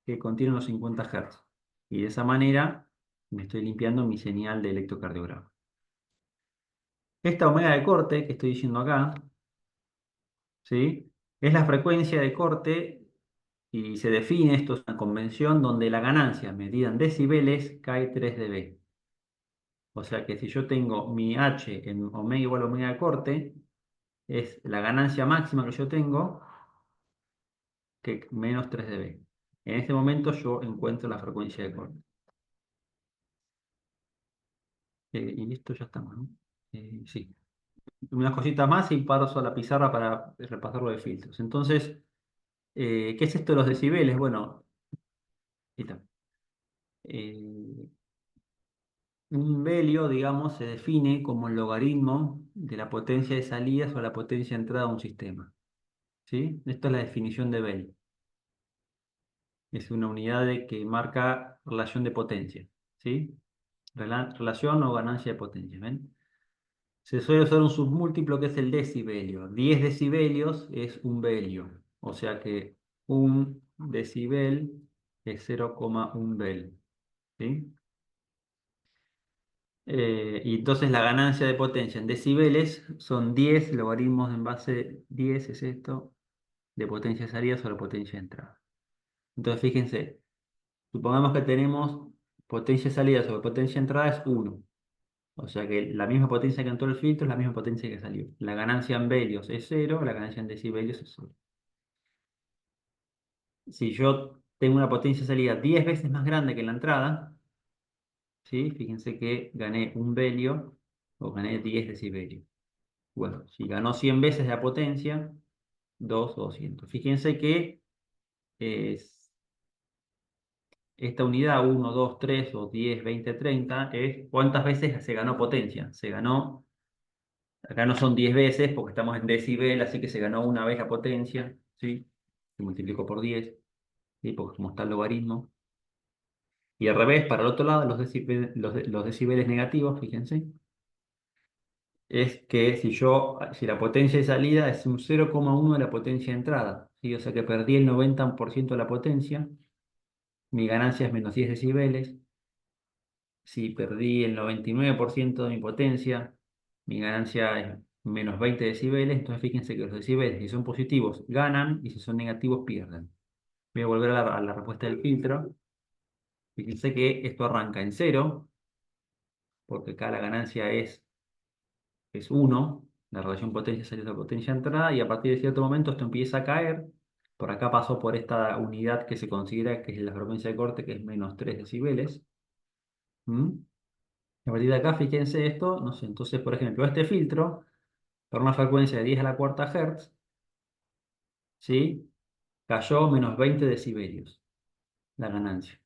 que contiene los 50 Hz. Y de esa manera me estoy limpiando mi señal de electrocardiograma. Esta omega de corte que estoy diciendo acá, ¿sí? Es la frecuencia de corte y se define, esto es una convención, donde la ganancia medida en decibeles cae 3 dB. O sea que si yo tengo mi H en omega igual a omega de corte, es la ganancia máxima que yo tengo que menos 3 dB. En este momento yo encuentro la frecuencia de corte. Y esto ya está, ¿no? Sí. Unas cositas más y paso a la pizarra para repasar lo de filtros. Entonces, ¿qué es esto de los decibeles? Bueno, ahí está. Eh, un velio, digamos, se define como el logaritmo de la potencia de salida sobre la potencia de entrada a un sistema. ¿Sí? Esta es la definición de Bell. Es una unidad que marca relación de potencia. ¿Sí? Relación o ganancia de potencia. ¿Ven? Se suele usar un submúltiplo que es el decibelio. 10 decibelios es un velio. O sea que un decibel es 0,1 bel. ¿Sí? Y entonces la ganancia de potencia en decibeles son 10 logaritmos en base 10 es esto, de potencia de salida sobre potencia de entrada. Entonces fíjense, supongamos que tenemos potencia de salida sobre potencia de entrada es 1. O sea que la misma potencia que entró el filtro es la misma potencia que salió. La ganancia en velios es 0, la ganancia en decibelios es 0. Si yo tengo una potencia de salida 10 veces más grande que la entrada, ¿sí? Fíjense que gané un velio o gané 10 decibelios. Bueno, si ganó 100 veces la potencia, 200. Fíjense que es esta unidad 1, 2, 3 o 10, 20, 30 es cuántas veces se ganó potencia. Se ganó, acá no son 10 veces porque estamos en decibel, así que se ganó una vez la potencia, ¿sí? Se multiplicó por 10, ¿sí? Porque como está el logaritmo. Y al revés, para el otro lado, los decibeles negativos, fíjense, es que si la potencia de salida es un 0,1 de la potencia de entrada, ¿sí? O sea que perdí el 90% de la potencia, mi ganancia es menos 10 decibeles. Si perdí el 99% de mi potencia, mi ganancia es menos 20 decibeles. Entonces fíjense que los decibeles, si son positivos, ganan y si son negativos, pierden. Voy a volver a la respuesta del filtro. Fíjense que esto arranca en 0, porque acá la ganancia es 1, la relación potencia salida a potencia entrada, y a partir de cierto momento esto empieza a caer. Por acá pasó por esta unidad que se considera que es la frecuencia de corte, que es menos 3 decibeles. ¿Mm? A partir de acá, fíjense esto, no sé, entonces, por ejemplo, este filtro, para una frecuencia de 10 a la cuarta Hz, ¿sí? Cayó menos 20 decibelios, la ganancia.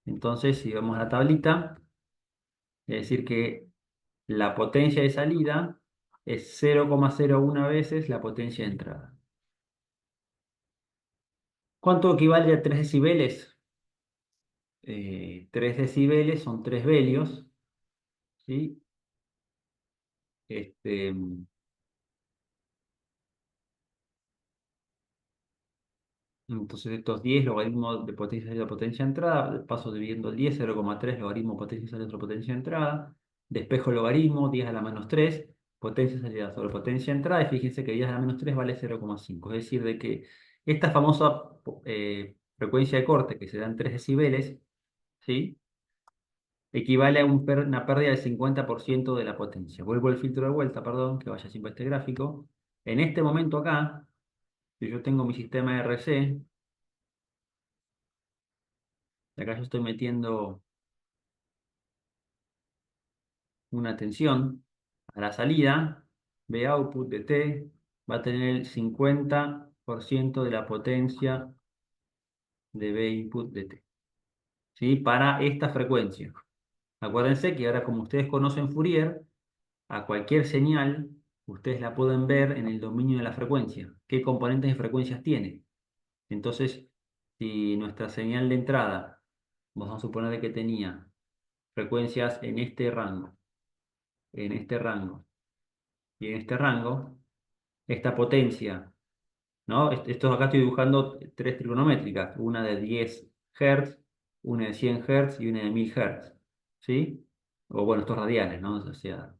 Entonces, si vamos a la tablita, es decir que la potencia de salida es 0,01 veces la potencia de entrada. ¿Cuánto equivale a 3 decibeles? 3 decibeles son 3 velios, ¿sí? Este, entonces estos 10 logaritmos de potencia salida potencia entrada, paso dividiendo el 10, 0,3 logaritmo potencia salida sobre potencia entrada, despejo el logaritmo, 10 a la menos 3, potencia salida sobre potencia entrada, y fíjense que 10 a la menos 3 vale 0,5. Es decir, de que esta famosa frecuencia de corte que se da en 3 decibeles, ¿sí? Equivale a una pérdida del 50% de la potencia. Vuelvo el filtro de vuelta, perdón, que vaya siempre este gráfico. En este momento acá, si yo tengo mi sistema RC, y acá yo estoy metiendo una tensión a la salida, B output de T va a tener el 50% de la potencia de B input de T. ¿Sí? Para esta frecuencia. Acuérdense que ahora como ustedes conocen Fourier, a cualquier señal ustedes la pueden ver en el dominio de la frecuencia. ¿Qué componentes de frecuencias tiene? Entonces, si nuestra señal de entrada, vamos a suponer de que tenía frecuencias en este rango y en este rango, esta potencia, ¿no? Esto acá estoy dibujando tres trigonométricas, una de 10 Hz, una de 100 Hz y una de 1000 Hz, ¿sí? O bueno, estos radiales, ¿no? O sea,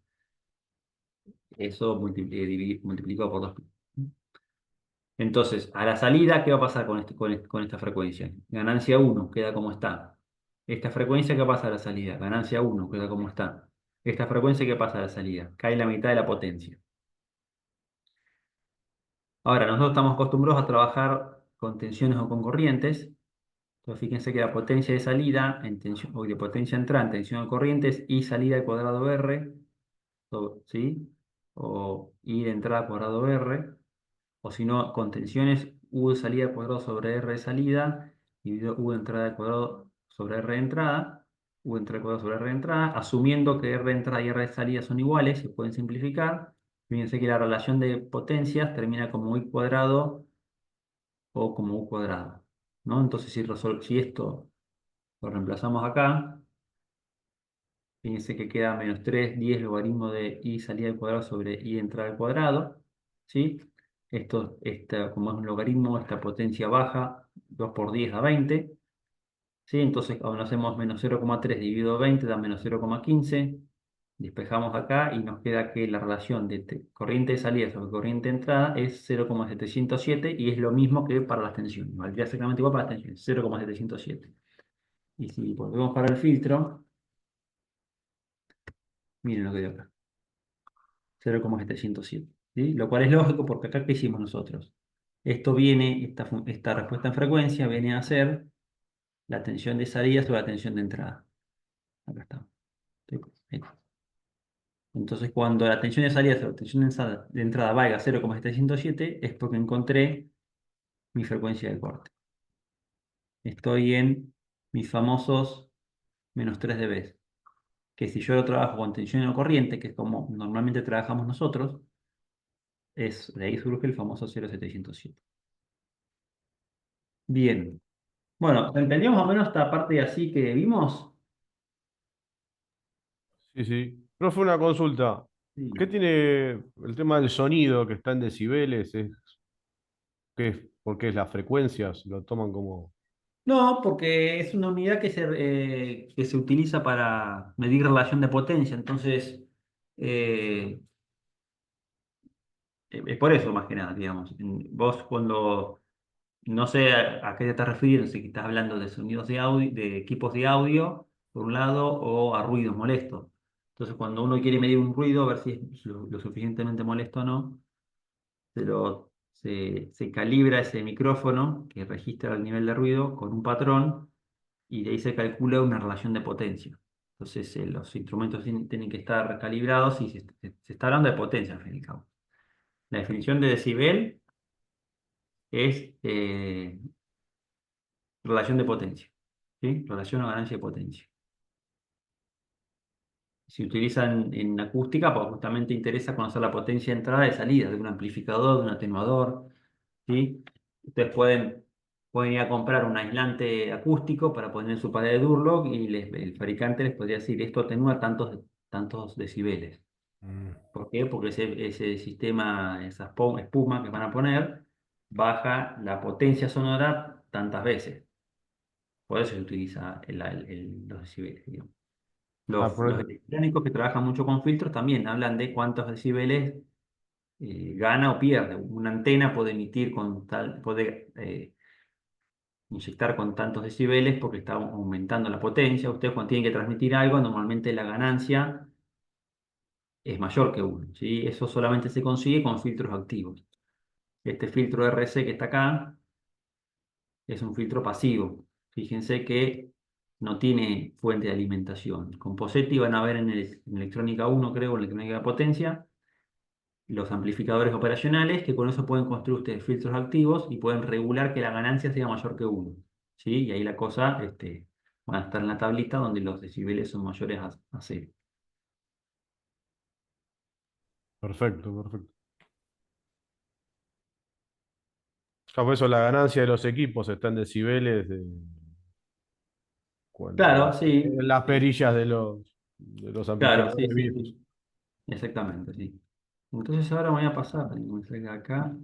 eso multiplicado por 2. Entonces, a la salida, ¿qué va a pasar con esta frecuencia? Ganancia 1 queda como está. Esta frecuencia, ¿qué pasa a la salida? Ganancia 1 queda como está. Esta frecuencia, ¿qué pasa a la salida? Cae la mitad de la potencia. Ahora, nosotros estamos acostumbrados a trabajar con tensiones o con corrientes. Entonces, fíjense que la potencia de salida en tensión, o de potencia entrante en tensión de corriente es I salida al cuadrado R, ¿sí? O I de entrada al cuadrado R. O si no, con tensiones U de salida al cuadrado sobre R de salida, dividido U de entrada al cuadrado sobre R de entrada, U de entrada al cuadrado sobre R de entrada, asumiendo que R de entrada y R de salida son iguales, se pueden simplificar. Fíjense que la relación de potencias termina como I cuadrado o como U cuadrado, ¿no? Entonces, si esto lo reemplazamos acá, fíjense que queda menos 3 10 logaritmo de I salida al cuadrado sobre I entrada al cuadrado, ¿sí? Como es un logaritmo, esta potencia baja, 2 por 10 da 20, ¿sí? Entonces, cuando hacemos menos 0,3 dividido 20 da menos 0,15, despejamos acá y nos queda que la relación de corriente de salida sobre corriente de entrada es 0,707 y es lo mismo que para las tensiones, valdría exactamente igual para las tensiones, 0,707. Y si volvemos para el filtro, miren lo que dio acá. 0,707, ¿sí? Lo cual es lógico porque acá, ¿qué hicimos nosotros? Esta respuesta en frecuencia viene a ser la tensión de salida sobre la tensión de entrada. Acá está. ¿Sí? Ahí. Entonces, cuando la tensión de salida sobre la tensión de entrada valga 0,707, es porque encontré mi frecuencia de corte. Estoy en mis famosos menos 3 dB, que si yo lo trabajo con tensión o corriente, que es como normalmente trabajamos nosotros, de ahí surge el famoso 0,707. Bien. Bueno, ¿entendíamos más o menos esta parte así que vimos? Sí, sí. Profe, una consulta. ¿Qué Sí. tiene el tema del sonido que está en decibeles? ¿Qué es? ¿Por qué es las frecuencias? Lo toman como... No, porque es una unidad que se utiliza para medir relación de potencia, entonces eh, es por eso más que nada, digamos. Vos cuando, no sé a qué te estás refiriendo, si estás hablando de sonidos de audio, de equipos de audio, por un lado, o a ruidos molestos. Entonces cuando uno quiere medir un ruido, a ver si es lo suficientemente molesto o no, se calibra ese micrófono que registra el nivel de ruido con un patrón y de ahí se calcula una relación de potencia. Entonces los instrumentos tienen que estar calibrados y se está hablando de potencia al fin y al cabo. La definición de decibel es relación de potencia, ¿sí? Relación o ganancia de potencia. Se utilizan en acústica porque justamente interesa conocer la potencia de entrada y salida de un amplificador, de un atenuador, ¿sí? Ustedes pueden ir a comprar un aislante acústico para poner en su pared de Durlock y el fabricante les podría decir, esto atenúa tantos decibeles. Mm. ¿Por qué? Porque ese sistema, esa espuma que van a poner, baja la potencia sonora tantas veces. Por eso se utiliza los decibeles, digamos. Ah, Los electrónicos que trabajan mucho con filtros también hablan de cuántos decibeles gana o pierde. Una antena puede emitir puede inyectar con tantos decibeles porque está aumentando la potencia. Ustedes cuando tienen que transmitir algo, normalmente la ganancia es mayor que uno, ¿sí? Eso solamente se consigue con filtros activos. Este filtro RC que está acá es un filtro pasivo. Fíjense que no tiene fuente de alimentación. Con Posetti van a ver en electrónica 1, creo, en electrónica de potencia, los amplificadores operacionales, que con eso pueden construir ustedes filtros activos y pueden regular que la ganancia sea mayor que uno, ¿sí? Y ahí la cosa, van a estar en la tablita donde los decibeles son mayores a 0. perfecto, perfecto. Por eso la ganancia de los equipos está en decibeles Claro, en sí, las sí, perillas de los claro, sí, amplificadores sí, viejos. sí, exactamente, sí. Entonces ahora me voy a pasar, que me salga acá.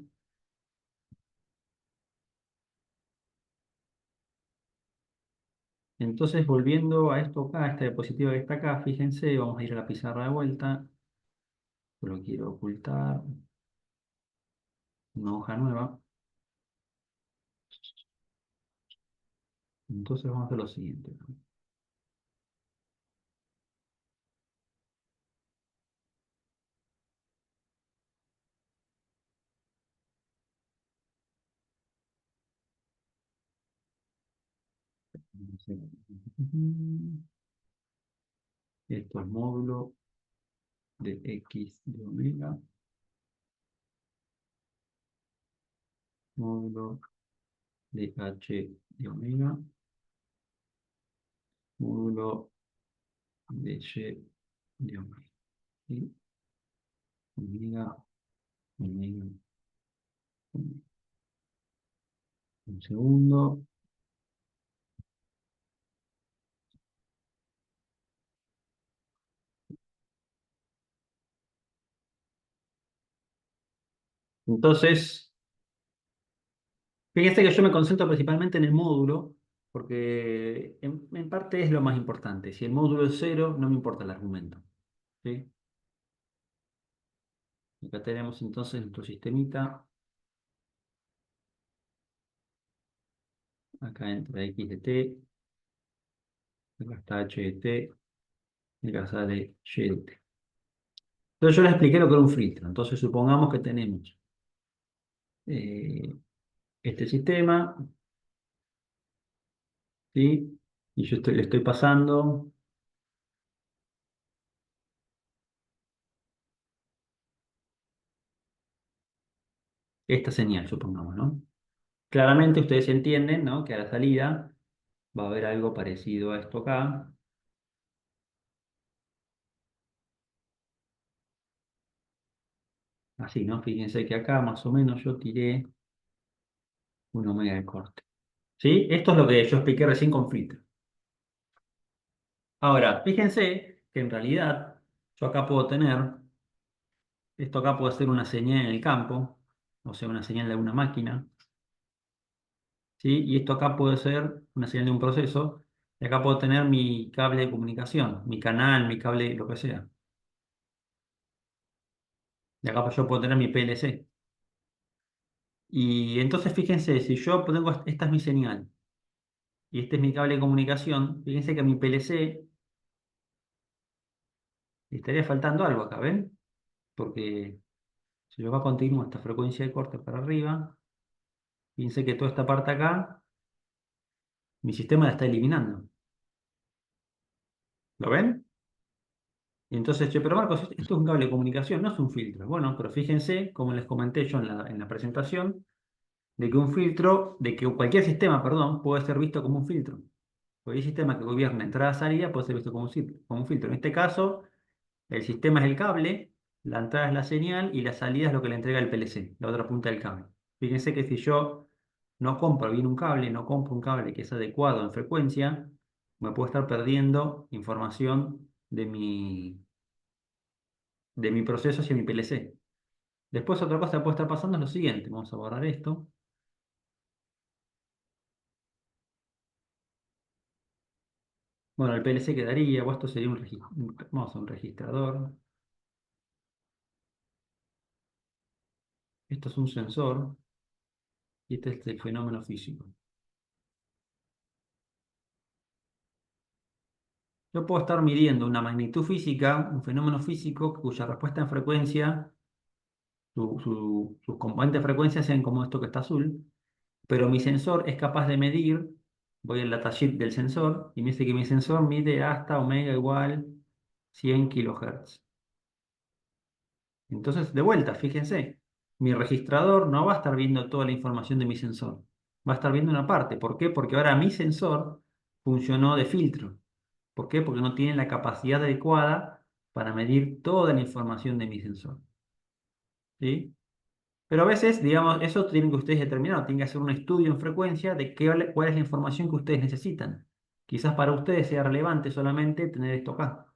Entonces, volviendo a esto acá, a esta diapositiva que está acá, fíjense, vamos a ir a la pizarra de vuelta. Lo quiero ocultar. Una hoja nueva. Entonces vamos a hacer lo siguiente. Esto es módulo de X de omega, módulo de H de omega, módulo de Y de omega. ¿Sí? Omega, omega, omega. Un segundo. Entonces, fíjense que yo me concentro principalmente en el módulo, porque en parte es lo más importante. Si el módulo es cero, no me importa el argumento. ¿Sí? Acá tenemos entonces nuestro sistemita. Acá entra X de T, acá está H de T, y acá sale Y de T. Entonces yo les expliqué lo que era un filtro. Entonces supongamos que tenemos eh, este sistema, ¿sí? Y yo le estoy pasando esta señal, supongamos, ¿no? Claramente ustedes entienden, ¿no? Que a la salida va a haber algo parecido a esto acá. Así, ¿no? Fíjense que acá más o menos yo tiré un omega de corte. ¿Sí? Esto es lo que yo expliqué recién con filtro. Ahora, fíjense que en realidad yo acá puedo tener, esto acá puede ser una señal en el campo, o sea, una señal de una máquina, ¿sí? Y esto acá puede ser una señal de un proceso, y acá puedo tener mi cable de comunicación, mi canal, mi cable, lo que sea. Y acá yo puedo tener mi PLC. Y entonces fíjense, si yo tengo, esta es mi señal, y este es mi cable de comunicación, fíjense que a mi PLC le estaría faltando algo acá, ¿ven? Porque si yo acá continúo esta frecuencia de corte para arriba, fíjense que toda esta parte acá, mi sistema la está eliminando. ¿Lo ven? Y entonces, che, pero Marcos, esto es un cable de comunicación, no es un filtro. Bueno, pero fíjense, como les comenté yo en la presentación, de que un filtro, de que cualquier sistema, perdón, puede ser visto como un filtro. Cualquier sistema que gobierne entrada-salida puede ser visto como un filtro. En este caso, el sistema es el cable, la entrada es la señal y la salida es lo que le entrega el PLC, la otra punta del cable. Fíjense que si yo no compro bien un cable, no compro un cable que es adecuado en frecuencia, me puedo estar perdiendo información de mi proceso hacia mi PLC. Después otra cosa que puede estar pasando es lo siguiente. Vamos a borrar esto. Bueno, el PLC quedaría, o esto sería vamos a un registrador. Esto es un sensor y este es el fenómeno físico. Yo puedo estar midiendo una magnitud física, un fenómeno físico cuya respuesta en frecuencia, sus componentes de frecuencia sean como esto que está azul, pero mi sensor es capaz de medir, voy al datasheet del sensor y me dice que mi sensor mide hasta omega igual 100 kilohertz. Entonces, de vuelta, fíjense, mi registrador no va a estar viendo toda la información de mi sensor, va a estar viendo una parte. ¿Por qué? Porque ahora mi sensor funcionó de filtro. ¿Por qué? Porque no tiene la capacidad adecuada para medir toda la información de mi sensor. ¿Sí? Pero a veces, digamos, eso tienen que ustedes determinar, tienen que hacer un estudio en frecuencia de cuál es la información que ustedes necesitan. Quizás para ustedes sea relevante solamente tener esto acá,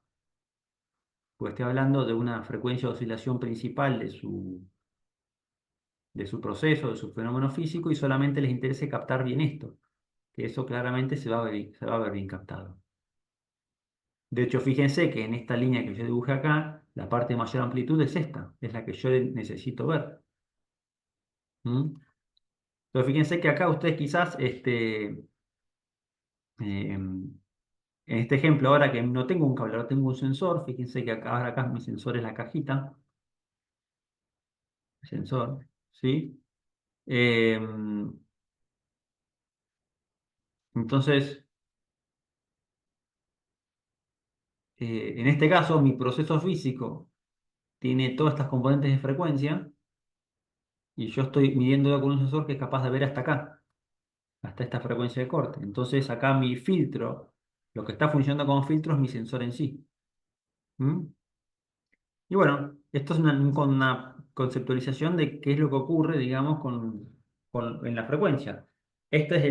porque estoy hablando de una frecuencia de oscilación principal de su proceso, de su fenómeno físico, y solamente les interese captar bien esto, que eso claramente se va a ver bien captado. De hecho, fíjense que en esta línea que yo dibujé acá, la parte de mayor amplitud es esta, es la que yo necesito ver. ¿Mm? Pero fíjense que acá ustedes quizás, en este ejemplo, ahora que no tengo un cable, ahora tengo un sensor, fíjense que acá mi sensor es la cajita, el sensor, ¿sí? Eh, entonces, en este caso, mi proceso físico tiene todas estas componentes de frecuencia y yo estoy midiéndolo con un sensor que es capaz de ver hasta acá, hasta esta frecuencia de corte. Entonces, acá mi filtro, lo que está funcionando como filtro es mi sensor en sí. ¿Mm? Y bueno, esto es una conceptualización de qué es lo que ocurre, digamos, en la frecuencia. Este es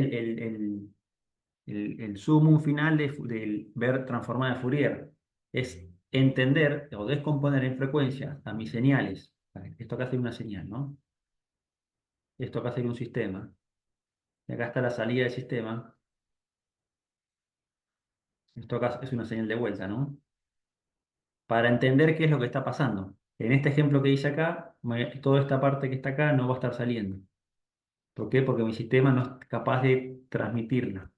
el sumum final del ver transformada de Fourier. Es entender o descomponer en frecuencias a mis señales. Esto acá sería una señal, ¿no? Esto acá sería un sistema. Y acá está la salida del sistema. Esto acá es una señal de vuelta, ¿no? Para entender qué es lo que está pasando. En este ejemplo que hice acá, toda esta parte que está acá no va a estar saliendo. ¿Por qué? Porque mi sistema no es capaz de transmitirla,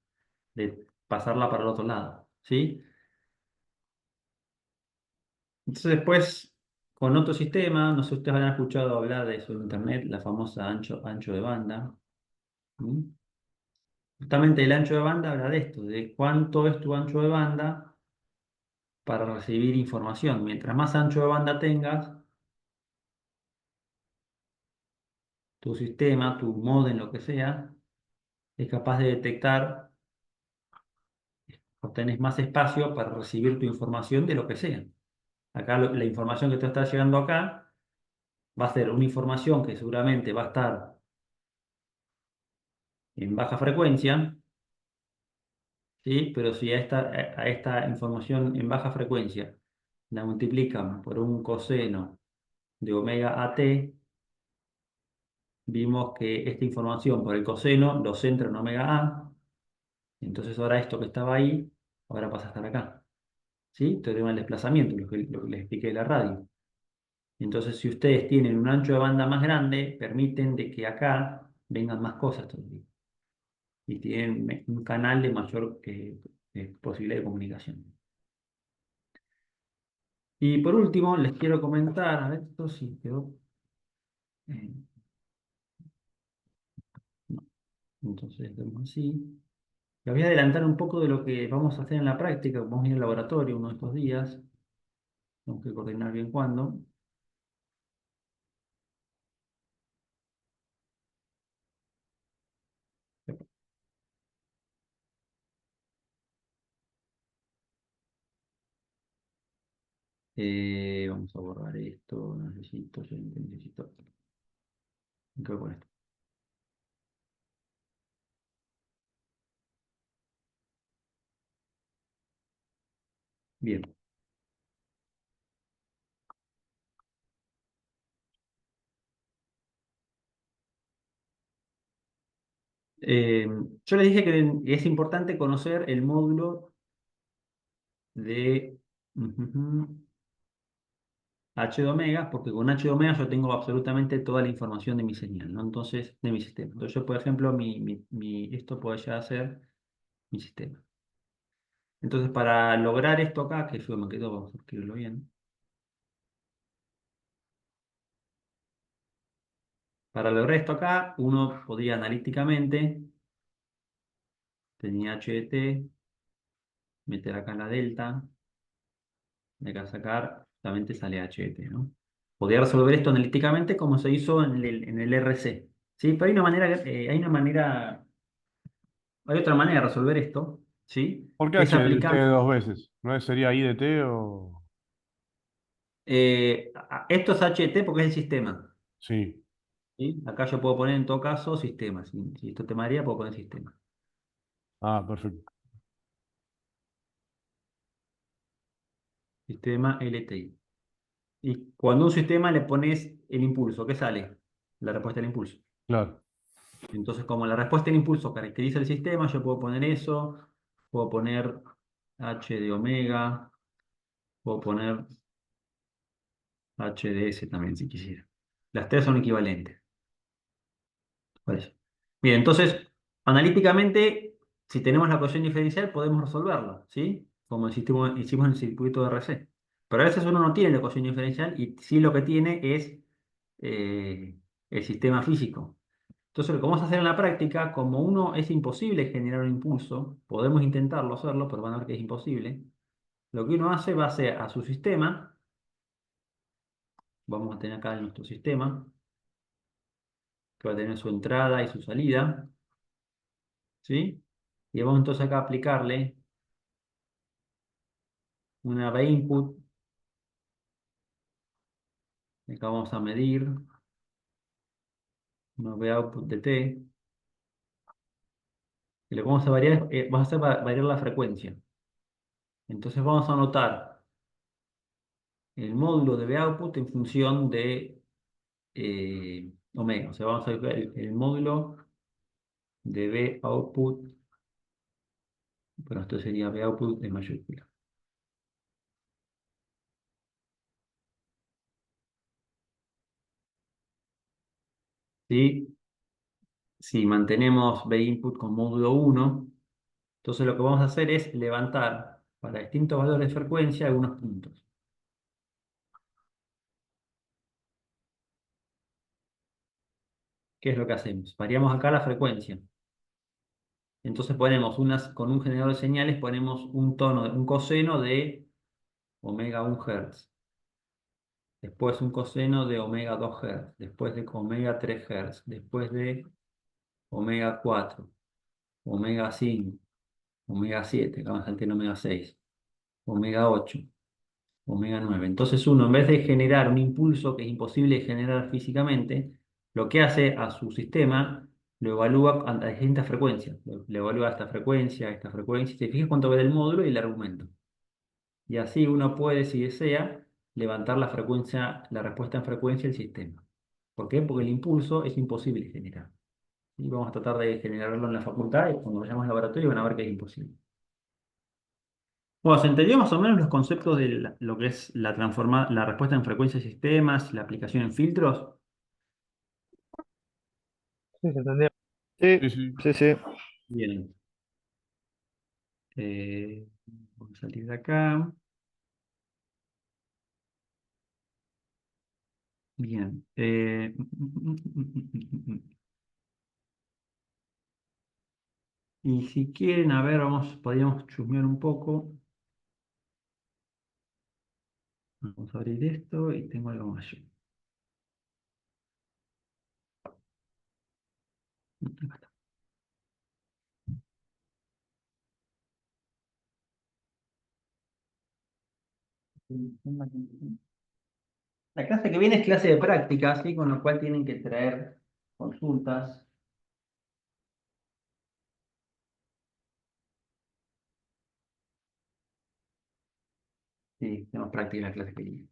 de pasarla para el otro lado, ¿sí? Entonces después, con otro sistema, no sé si ustedes habrán escuchado hablar de eso en Internet, la famosa ancho de banda. ¿Mm? Justamente el ancho de banda habla de esto, de cuánto es tu ancho de banda para recibir información. Mientras más ancho de banda tengas, tu sistema, tu modem, lo que sea, es capaz de detectar o tenés más espacio para recibir tu información de lo que sea. Acá la información que te está llegando acá va a ser una información que seguramente va a estar en baja frecuencia, ¿sí? Pero si a esta información en baja frecuencia la multiplican por un coseno de omega AT, vimos que esta información por el coseno lo centra en omega A, entonces ahora esto que estaba ahí, ahora pasa a estar acá, ¿sí? Teorema del desplazamiento, lo que les expliqué de la radio. Entonces, si ustedes tienen un ancho de banda más grande, permiten de que acá vengan más cosas todavía. Y tienen un canal de mayor posibilidad de comunicación. Y por último, les quiero comentar, a ver, esto sí quedó. eh, no. Entonces, hacemos así. Les voy a adelantar un poco de lo que vamos a hacer en la práctica. Vamos a ir al laboratorio uno de estos días. Tenemos que coordinar bien cuándo. Vamos a borrar esto. Necesito. ¿Qué voy a poner esto? Bien. Eh, yo les dije que es importante conocer el módulo de H de omega, porque con H de omega yo tengo absolutamente toda la información de mi señal, ¿no? Entonces, de mi sistema. Entonces, yo, por ejemplo, esto puede ya ser mi sistema. Entonces, para lograr esto acá, que yo me quedo, vamos a escribirlo bien. Para lograr esto acá, uno podría analíticamente, tenía H de T, meter acá la delta, de acá sacar, justamente sale H de T, ¿no? Podría resolver esto analíticamente como se hizo en el RC. ¿Sí? Pero hay otra manera de resolver esto, ¿sí? ¿Por qué Que es H de T aplicando. dos veces? ¿No sería I de T o...? Esto es HT porque es el sistema. Sí. ¿sí? Acá yo puedo poner en todo caso sistema. Si esto te marea, puedo poner sistema. Ah, perfecto. Sistema LTI. Y cuando a un sistema le pones el impulso, ¿qué sale? La respuesta del impulso. Claro. Entonces, como la respuesta del impulso caracteriza el sistema, yo puedo poner eso, puedo poner H de omega, puedo poner H de S también si quisiera. Las tres son equivalentes. Por eso. Bien, entonces, analíticamente, si tenemos la ecuación diferencial, podemos resolverlo, ¿sí? Como hicimos en el circuito de RC. Pero a veces uno no tiene la ecuación diferencial y sí lo que tiene es eh, el sistema físico. Entonces, lo que vamos a hacer en la práctica, como uno es imposible generar un impulso, podemos intentarlo hacerlo, pero van a ver que es imposible. Lo que uno hace va a ser a su sistema, vamos a tener acá nuestro sistema, que va a tener su entrada y su salida, ¿sí? Y vamos entonces acá a aplicarle una B input, acá vamos a medir una B output de T, y lo que vamos a variar, vamos a hacer variar la frecuencia. Entonces vamos a anotar el módulo de B output en función de omega. O sea, vamos a ver el módulo de B output, bueno, esto sería B output en mayúscula. ¿Sí? Si mantenemos B input con módulo 1, entonces lo que vamos a hacer es levantar para distintos valores de frecuencia algunos puntos. ¿Qué es lo que hacemos? Variamos acá la frecuencia. Entonces ponemos con un generador de señales, ponemos un coseno de omega 1 Hz. Después un coseno de omega 2 Hz. Después de omega 3 Hz. Después de omega 4, omega 5, omega 7, que vamos a saltar omega 6, omega 8, omega 9. Entonces uno, en vez de generar un impulso que es imposible de generar físicamente, lo que hace a su sistema, lo evalúa a distintas frecuencias. Le evalúa esta frecuencia, y se fija cuánto vale el módulo y el argumento. Y así uno puede, si desea, levantar la frecuencia, la respuesta en frecuencia del sistema. ¿Por qué? Porque el impulso es imposible de generar. Y vamos a tratar de generarlo en la facultad y cuando vayamos al laboratorio van a ver que es imposible. Bueno, se entendió más o menos los conceptos de lo que es la respuesta en frecuencia de sistemas, la aplicación en filtros. Sí, se entendió. Sí, Sí, sí. sí, sí. Bien. Vamos a salir de acá. Bien. Y si quieren, a ver, podríamos chusmear un poco. Vamos a abrir esto y tengo algo más. La clase que viene es clase de práctica, ¿sí? Con lo cual tienen que traer consultas. Sí, tenemos práctica en la clase que viene.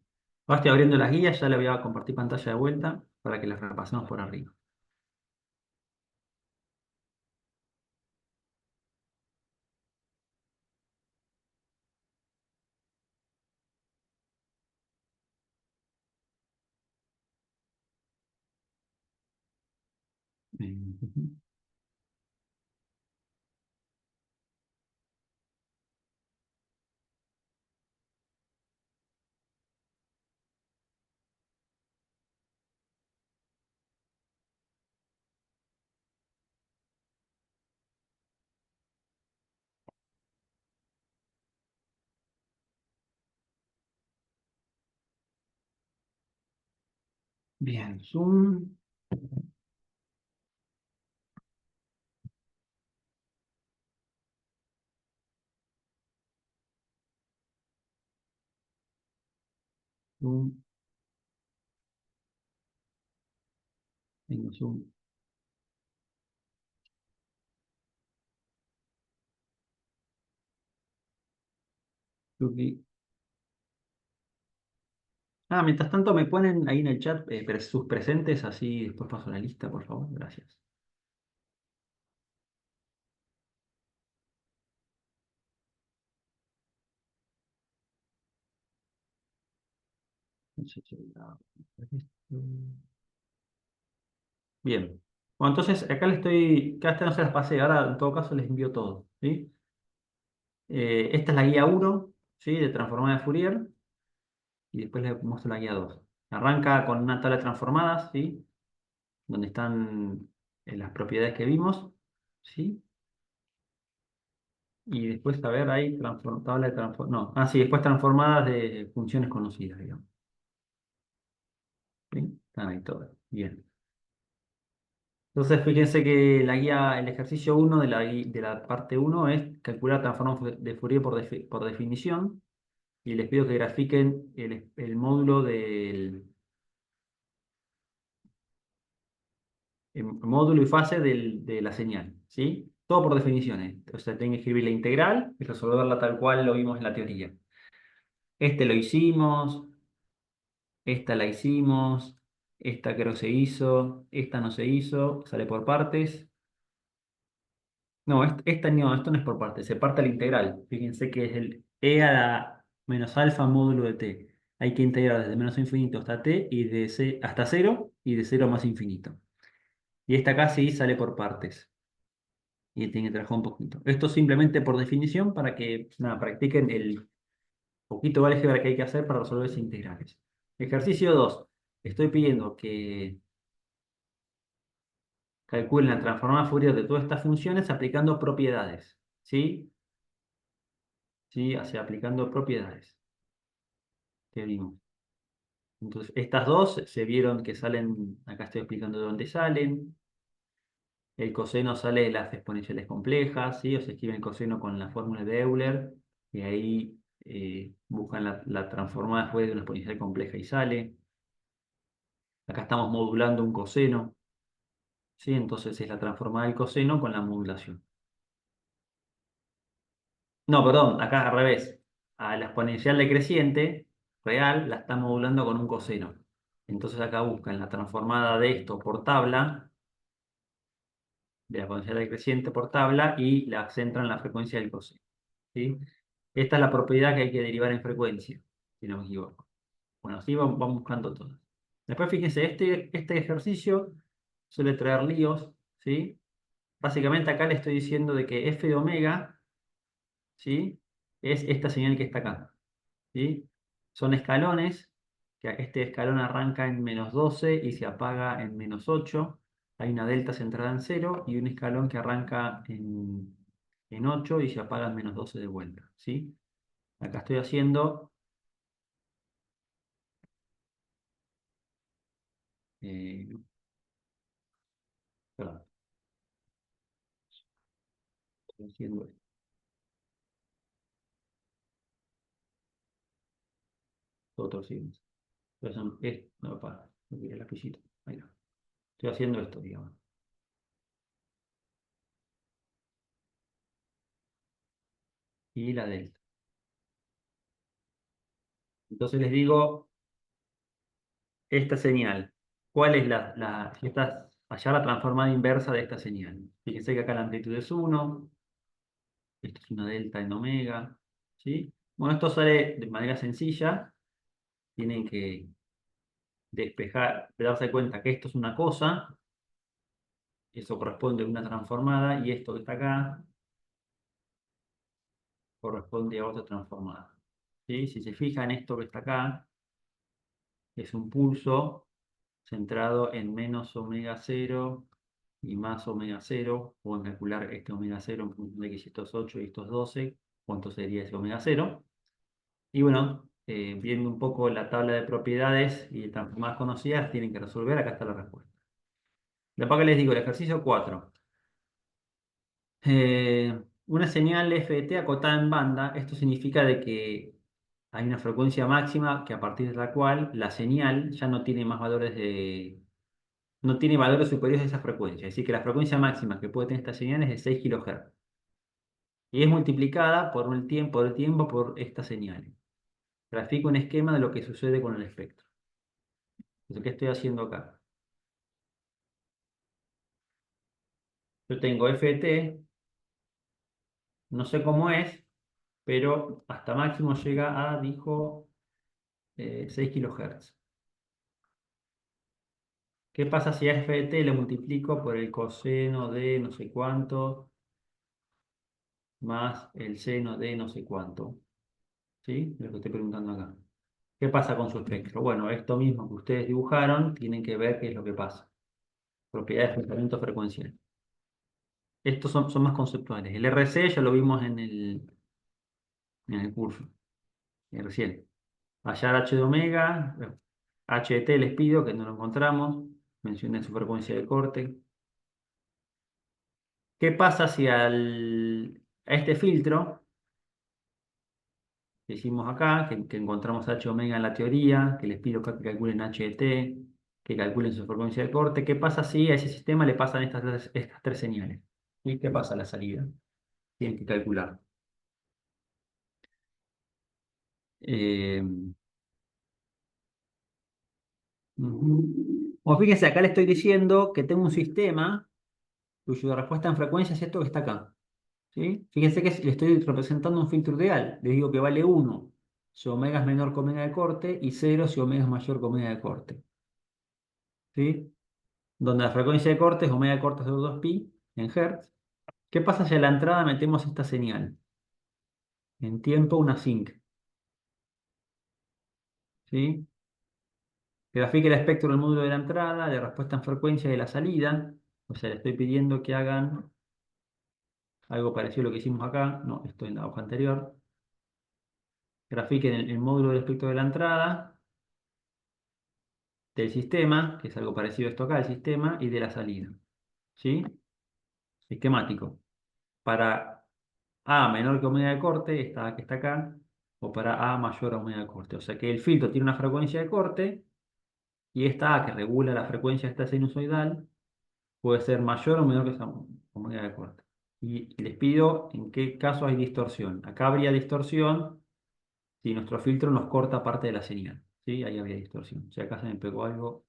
Ahora estoy abriendo las guías, ya le voy a compartir pantalla de vuelta para que las repasemos por arriba. Ujú. Bien, Zoom. Zoom Tengo zoom. Tuki. Mientras tanto me ponen ahí en el chat sus presentes, así después paso la lista, por favor. Gracias. Bien. Bueno, entonces acá le estoy, acá esta no se las pasé, ahora en todo caso les envío todo, ¿sí? Esta es la guía 1, ¿sí? De transformada de Fourier, y después les muestro la guía 2. Arranca con una tabla de transformadas, ¿sí? Donde están las propiedades que vimos, ¿sí? Y después, a ver, hay tabla de transformadas, no, sí, después transformadas de funciones conocidas, digamos. ¿Sí? Están ahí todas. Bien. Entonces, fíjense que la guía, el ejercicio 1 de la parte 1 es calcular transformadas de Fourier por definición. Y les pido que grafiquen el módulo el módulo y fase de la señal, ¿sí? Todo por definiciones. O sea, tienen que escribir la integral y resolverla tal cual lo vimos en la teoría. Este lo hicimos, esta la hicimos, esta creo se hizo, esta no se hizo, sale por partes. No, esta no, esto no es por partes, se parte la integral. Fíjense que es el e a la menos alfa módulo de t. Hay que integrar desde menos infinito hasta t y de hasta cero y de cero más infinito. Y esta acá sí sale por partes. Y tiene que trabajar un poquito. Esto simplemente por definición para que nada, practiquen el poquito de álgebra que hay que hacer para resolver esas integrales. Ejercicio 2. Estoy pidiendo que calculen la transformada Fourier de todas estas funciones aplicando propiedades. ¿Sí? ¿Sí? O sea, aplicando propiedades que vimos. Entonces, estas dos se vieron que salen, acá estoy explicando de dónde salen. El coseno sale de las exponenciales complejas, ¿sí? O se escribe el coseno con la fórmula de Euler, y ahí buscan la transformada después de una exponencial compleja y sale. Acá estamos modulando un coseno, ¿sí? Entonces es la transformada del coseno con la modulación. No, perdón, acá al revés. A la exponencial decreciente real la está modulando con un coseno. Entonces acá buscan la transformada de esto por tabla, de la exponencial decreciente por tabla, y la centran en la frecuencia del coseno. ¿Sí? Esta es la propiedad que hay que derivar en frecuencia, si no me equivoco. Bueno, así vamos buscando todas. Después fíjense, este ejercicio suele traer líos, ¿sí? Básicamente acá le estoy diciendo de que f de omega, ¿sí? Es esta señal que está acá, ¿sí? Son escalones, que este escalón arranca en -12 y se apaga en -8. Hay una delta centrada en 0 y un escalón que arranca en 8 y se apaga en -12 de vuelta, ¿sí? Acá estoy haciendo, eh, perdón, estoy haciendo esto, otro signo. No, no quiere el lapicito. Ahí no. Estoy haciendo esto, digamos. Y la delta. Entonces les digo, esta señal, ¿cuál es allá la transformada inversa de esta señal? Fíjense que acá la amplitud es 1, esto es una delta en omega, ¿sí? Bueno, esto sale de manera sencilla, tienen que despejar, darse cuenta que esto es una cosa, eso corresponde a una transformada, y esto que está acá corresponde a otra transformada. ¿Sí? Si se fijan, esto que está acá es un pulso centrado en menos omega cero y más omega cero. Pueden calcular este omega cero en función de que si esto es 8 y esto es 12, cuánto sería ese omega cero. Y bueno, viendo un poco la tabla de propiedades y transformadas conocidas, tienen que resolver. Acá está la respuesta. Después que les digo, el ejercicio 4. Una señal f de t acotada en banda, esto significa de que hay una frecuencia máxima que a partir de la cual la señal ya no tiene más valores no tiene valores superiores a esa frecuencia. Es decir, que la frecuencia máxima que puede tener esta señal es de 6 kHz. Y es multiplicada por el tiempo por estas señales. Grafico un esquema de lo que sucede con el espectro. Entonces, ¿qué estoy haciendo acá? Yo tengo ft, no sé cómo es, pero hasta máximo llega a, dijo, 6 kHz. ¿Qué pasa si a ft le multiplico por el coseno de no sé cuánto más el seno de no sé cuánto? ¿Sí? Lo que estoy preguntando acá. ¿Qué pasa con su espectro? Bueno, esto mismo que ustedes dibujaron, tienen que ver qué es lo que pasa. Propiedades de pensamiento frecuencial. Estos son más conceptuales. El RC ya lo vimos en el curso, recién. Hallar H de omega, H de T les pido, que no lo encontramos. Mencioné su frecuencia de corte. ¿Qué pasa si a este filtro que hicimos acá, que encontramos H omega en la teoría, que les pido que calculen H de T, que calculen su frecuencia de corte? ¿Qué pasa si a ese sistema le pasan estas tres señales? ¿Y qué pasa a la salida? Tienen que calcular. Eh, Ujú. Bueno, fíjense, acá le estoy diciendo que tengo un sistema cuya respuesta en frecuencia es esto que está acá. ¿Sí? Fíjense que le estoy representando un filtro ideal. Les digo que vale 1 si omega es menor que omega de corte y 0 si omega es mayor que omega de corte. ¿Sí? Donde la frecuencia de corte es omega de corte sobre 2pi en hertz. ¿Qué pasa si a la entrada metemos esta señal? En tiempo una sinc. ¿Sí? Grafique el espectro del módulo de la entrada, de respuesta en frecuencia de la salida. O sea, le estoy pidiendo que hagan algo parecido a lo que hicimos acá. No, esto en la hoja anterior. Grafiquen el módulo del espectro de la entrada, del sistema, que es algo parecido a esto acá, el sistema, y de la salida. ¿Sí? Esquemático. Para A menor que omega de corte, esta A que está acá, o para A mayor a omega de corte. O sea que el filtro tiene una frecuencia de corte, y esta A que regula la frecuencia de esta sinusoidal puede ser mayor o menor que esa omega de corte. Y les pido en qué caso hay distorsión. Acá habría distorsión si nuestro filtro nos corta parte de la señal. ¿Sí? Ahí habría distorsión. Si acá se me pegó algo,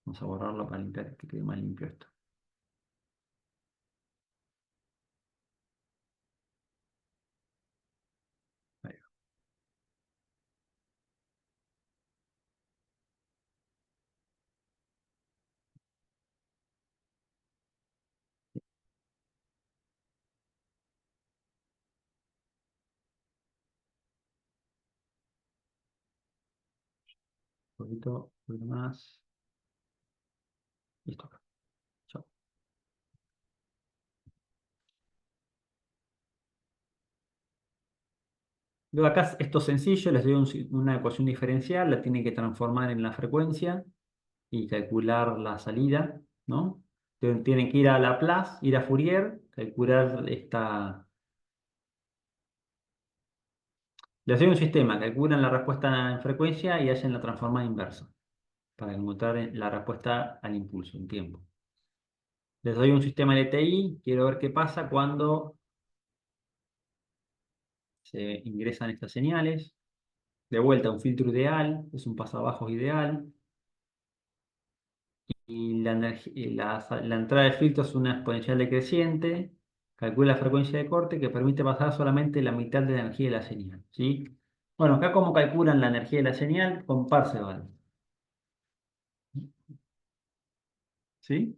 vamos a borrarlo para limpiar, que quede más limpio esto. Ahí va. Un poquito más. Listo. Chao. Luego acá esto es sencillo, les doy una ecuación diferencial, la tienen que transformar en la frecuencia y calcular la salida, ¿no? Tienen que ir a Laplace, ir a Fourier, calcular esta. Les doy un sistema, calculan la respuesta en frecuencia y hacen la transformada inversa para encontrar la respuesta al impulso en tiempo. Les doy un sistema LTI, quiero ver qué pasa cuando se ingresan estas señales. De vuelta, un filtro ideal, es un pasabajos ideal. Y la entrada del filtro es una exponencial decreciente. Calcula la frecuencia de corte que permite pasar solamente la mitad de la energía de la señal. ¿Sí? Bueno, acá cómo calculan la energía de la señal con Parseval. ¿Sí?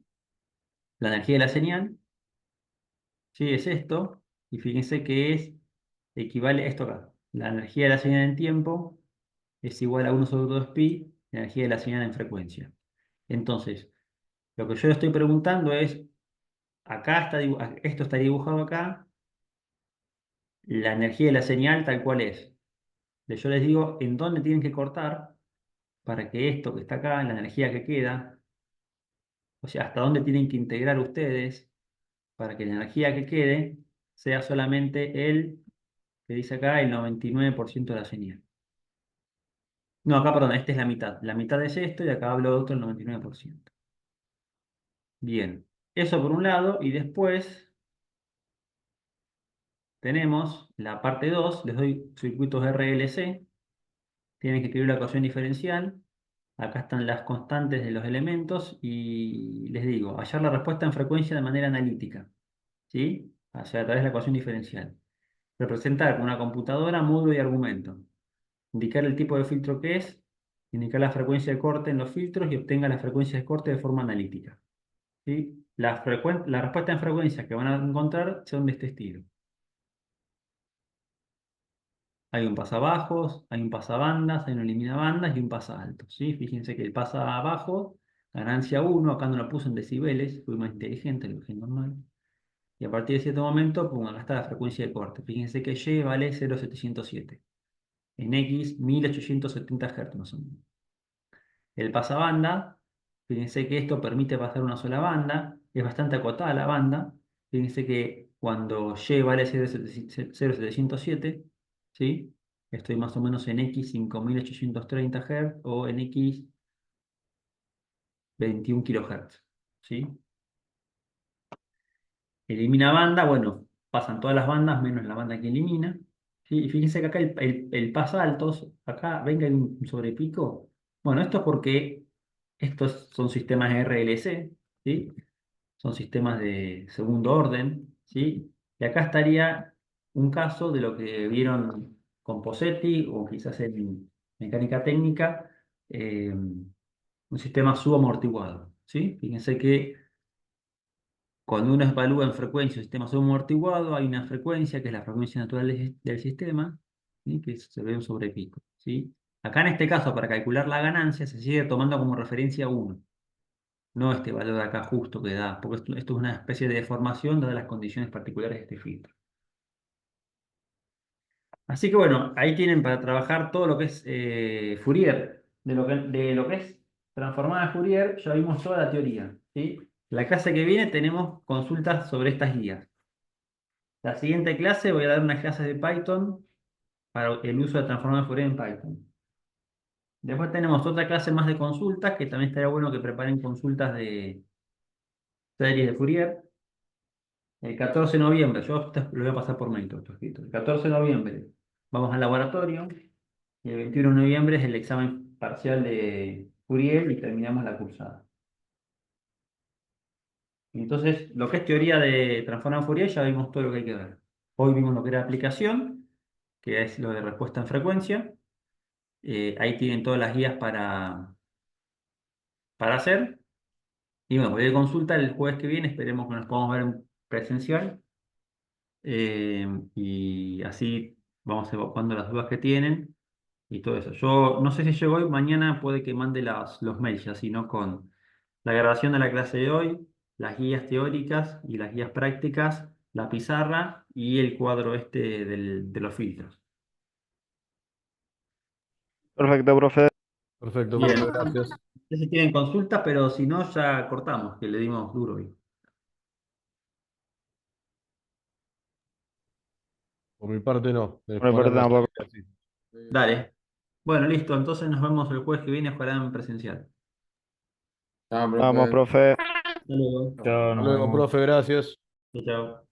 La energía de la señal, ¿sí? Es esto. Y fíjense que equivale a esto acá. La energía de la señal en tiempo es igual a 1 sobre 2 pi, la energía de la señal en frecuencia. Entonces, lo que yo le estoy preguntando es, acá está, esto está dibujado acá, la energía de la señal tal cual es. Yo les digo en dónde tienen que cortar para que esto que está acá, la energía que queda, o sea, hasta dónde tienen que integrar ustedes para que la energía que quede sea solamente que dice acá, el 99% de la señal. No, acá, perdón, esta es la mitad. La mitad es esto y acá hablo de otro, el 99%. Bien, eso por un lado, y después tenemos la parte 2, les doy circuitos RLC, tienen que escribir la ecuación diferencial, acá están las constantes de los elementos, y les digo, hallar la respuesta en frecuencia de manera analítica, ¿sí? O sea, a través de la ecuación diferencial. Representar con una computadora módulo y argumento. Indicar el tipo de filtro que es, indicar la frecuencia de corte en los filtros y obtenga la frecuencia de corte de forma analítica. ¿Sí? La respuesta en frecuencia que van a encontrar son de este estilo. Hay un pasabajos, hay un pasabandas, hay un eliminabandas y un pasaltos. ¿Sí? Fíjense que el pasabajo, ganancia 1, acá no lo puse en decibeles, fui más inteligente, lo dejé normal. Y a partir de cierto momento, pum, acá está la frecuencia de corte. Fíjense que Y vale 0,707. En X, 1870 Hz más o menos. El pasabanda, fíjense que esto permite pasar una sola banda, es bastante acotada la banda. Fíjense que cuando Y vale 0,707, ¿sí? Estoy más o menos en X 5830 Hz o en X 21 kHz, ¿sí? Elimina banda, bueno, pasan todas las bandas menos la banda que elimina. ¿Sí? Y fíjense que acá el pasa altos, acá venga un sobrepico. Bueno, esto es porque estos son sistemas RLC, ¿sí? Son sistemas de segundo orden, ¿sí? Y acá estaría un caso de lo que vieron con Posetti o quizás en mecánica técnica, un sistema subamortiguado, ¿sí? Fíjense que cuando uno evalúa en frecuencia un sistema subamortiguado, hay una frecuencia que es la frecuencia natural del sistema, ¿sí? Que se ve un sobrepico, ¿sí? Acá en este caso, para calcular la ganancia, se sigue tomando como referencia 1, no este valor de acá justo que da, porque esto es una especie de deformación dadas las condiciones particulares de este filtro. Así que bueno, ahí tienen para trabajar todo lo que es Fourier. De lo que es transformada de Fourier, ya vimos toda la teoría, ¿sí? La clase que viene tenemos consultas sobre estas guías. La siguiente clase voy a dar unas clases de Python para el uso de transformada de Fourier en Python. Después tenemos otra clase más de consultas, que también estaría bueno que preparen consultas de series de Fourier. El 14 de noviembre, yo lo voy a pasar por mail todo esto escrito. El 14 de noviembre vamos al laboratorio y el 21 de noviembre es el examen parcial de Fourier y terminamos la cursada. Entonces, lo que es teoría de transformada en Fourier ya vimos todo lo que hay que ver. Hoy vimos lo que era aplicación, que es lo de respuesta en frecuencia. Ahí tienen todas las guías para hacer. Y bueno, voy a consulta el jueves que viene, esperemos que nos podamos ver en presencial. Y así vamos evacuando las dudas que tienen y todo eso. Yo no sé si llego hoy, mañana puede que mande los mails ya, sino con la grabación de la clase de hoy, las guías teóricas y las guías prácticas, la pizarra y el cuadro este de los filtros. Perfecto, profe. Perfecto, Bien, profe, no gracias. sé si tienen consultas, pero si no, ya cortamos, que le dimos duro hoy. Por mi parte no. Por mi parte Ponemos tampoco. así. Dale. Bueno, listo, entonces nos vemos el jueves que viene, ojalá en presencial. Chao, Vamos, profe. profe. Hasta luego. Chao, Hasta nos luego, vemos. profe, gracias. Chao, chao.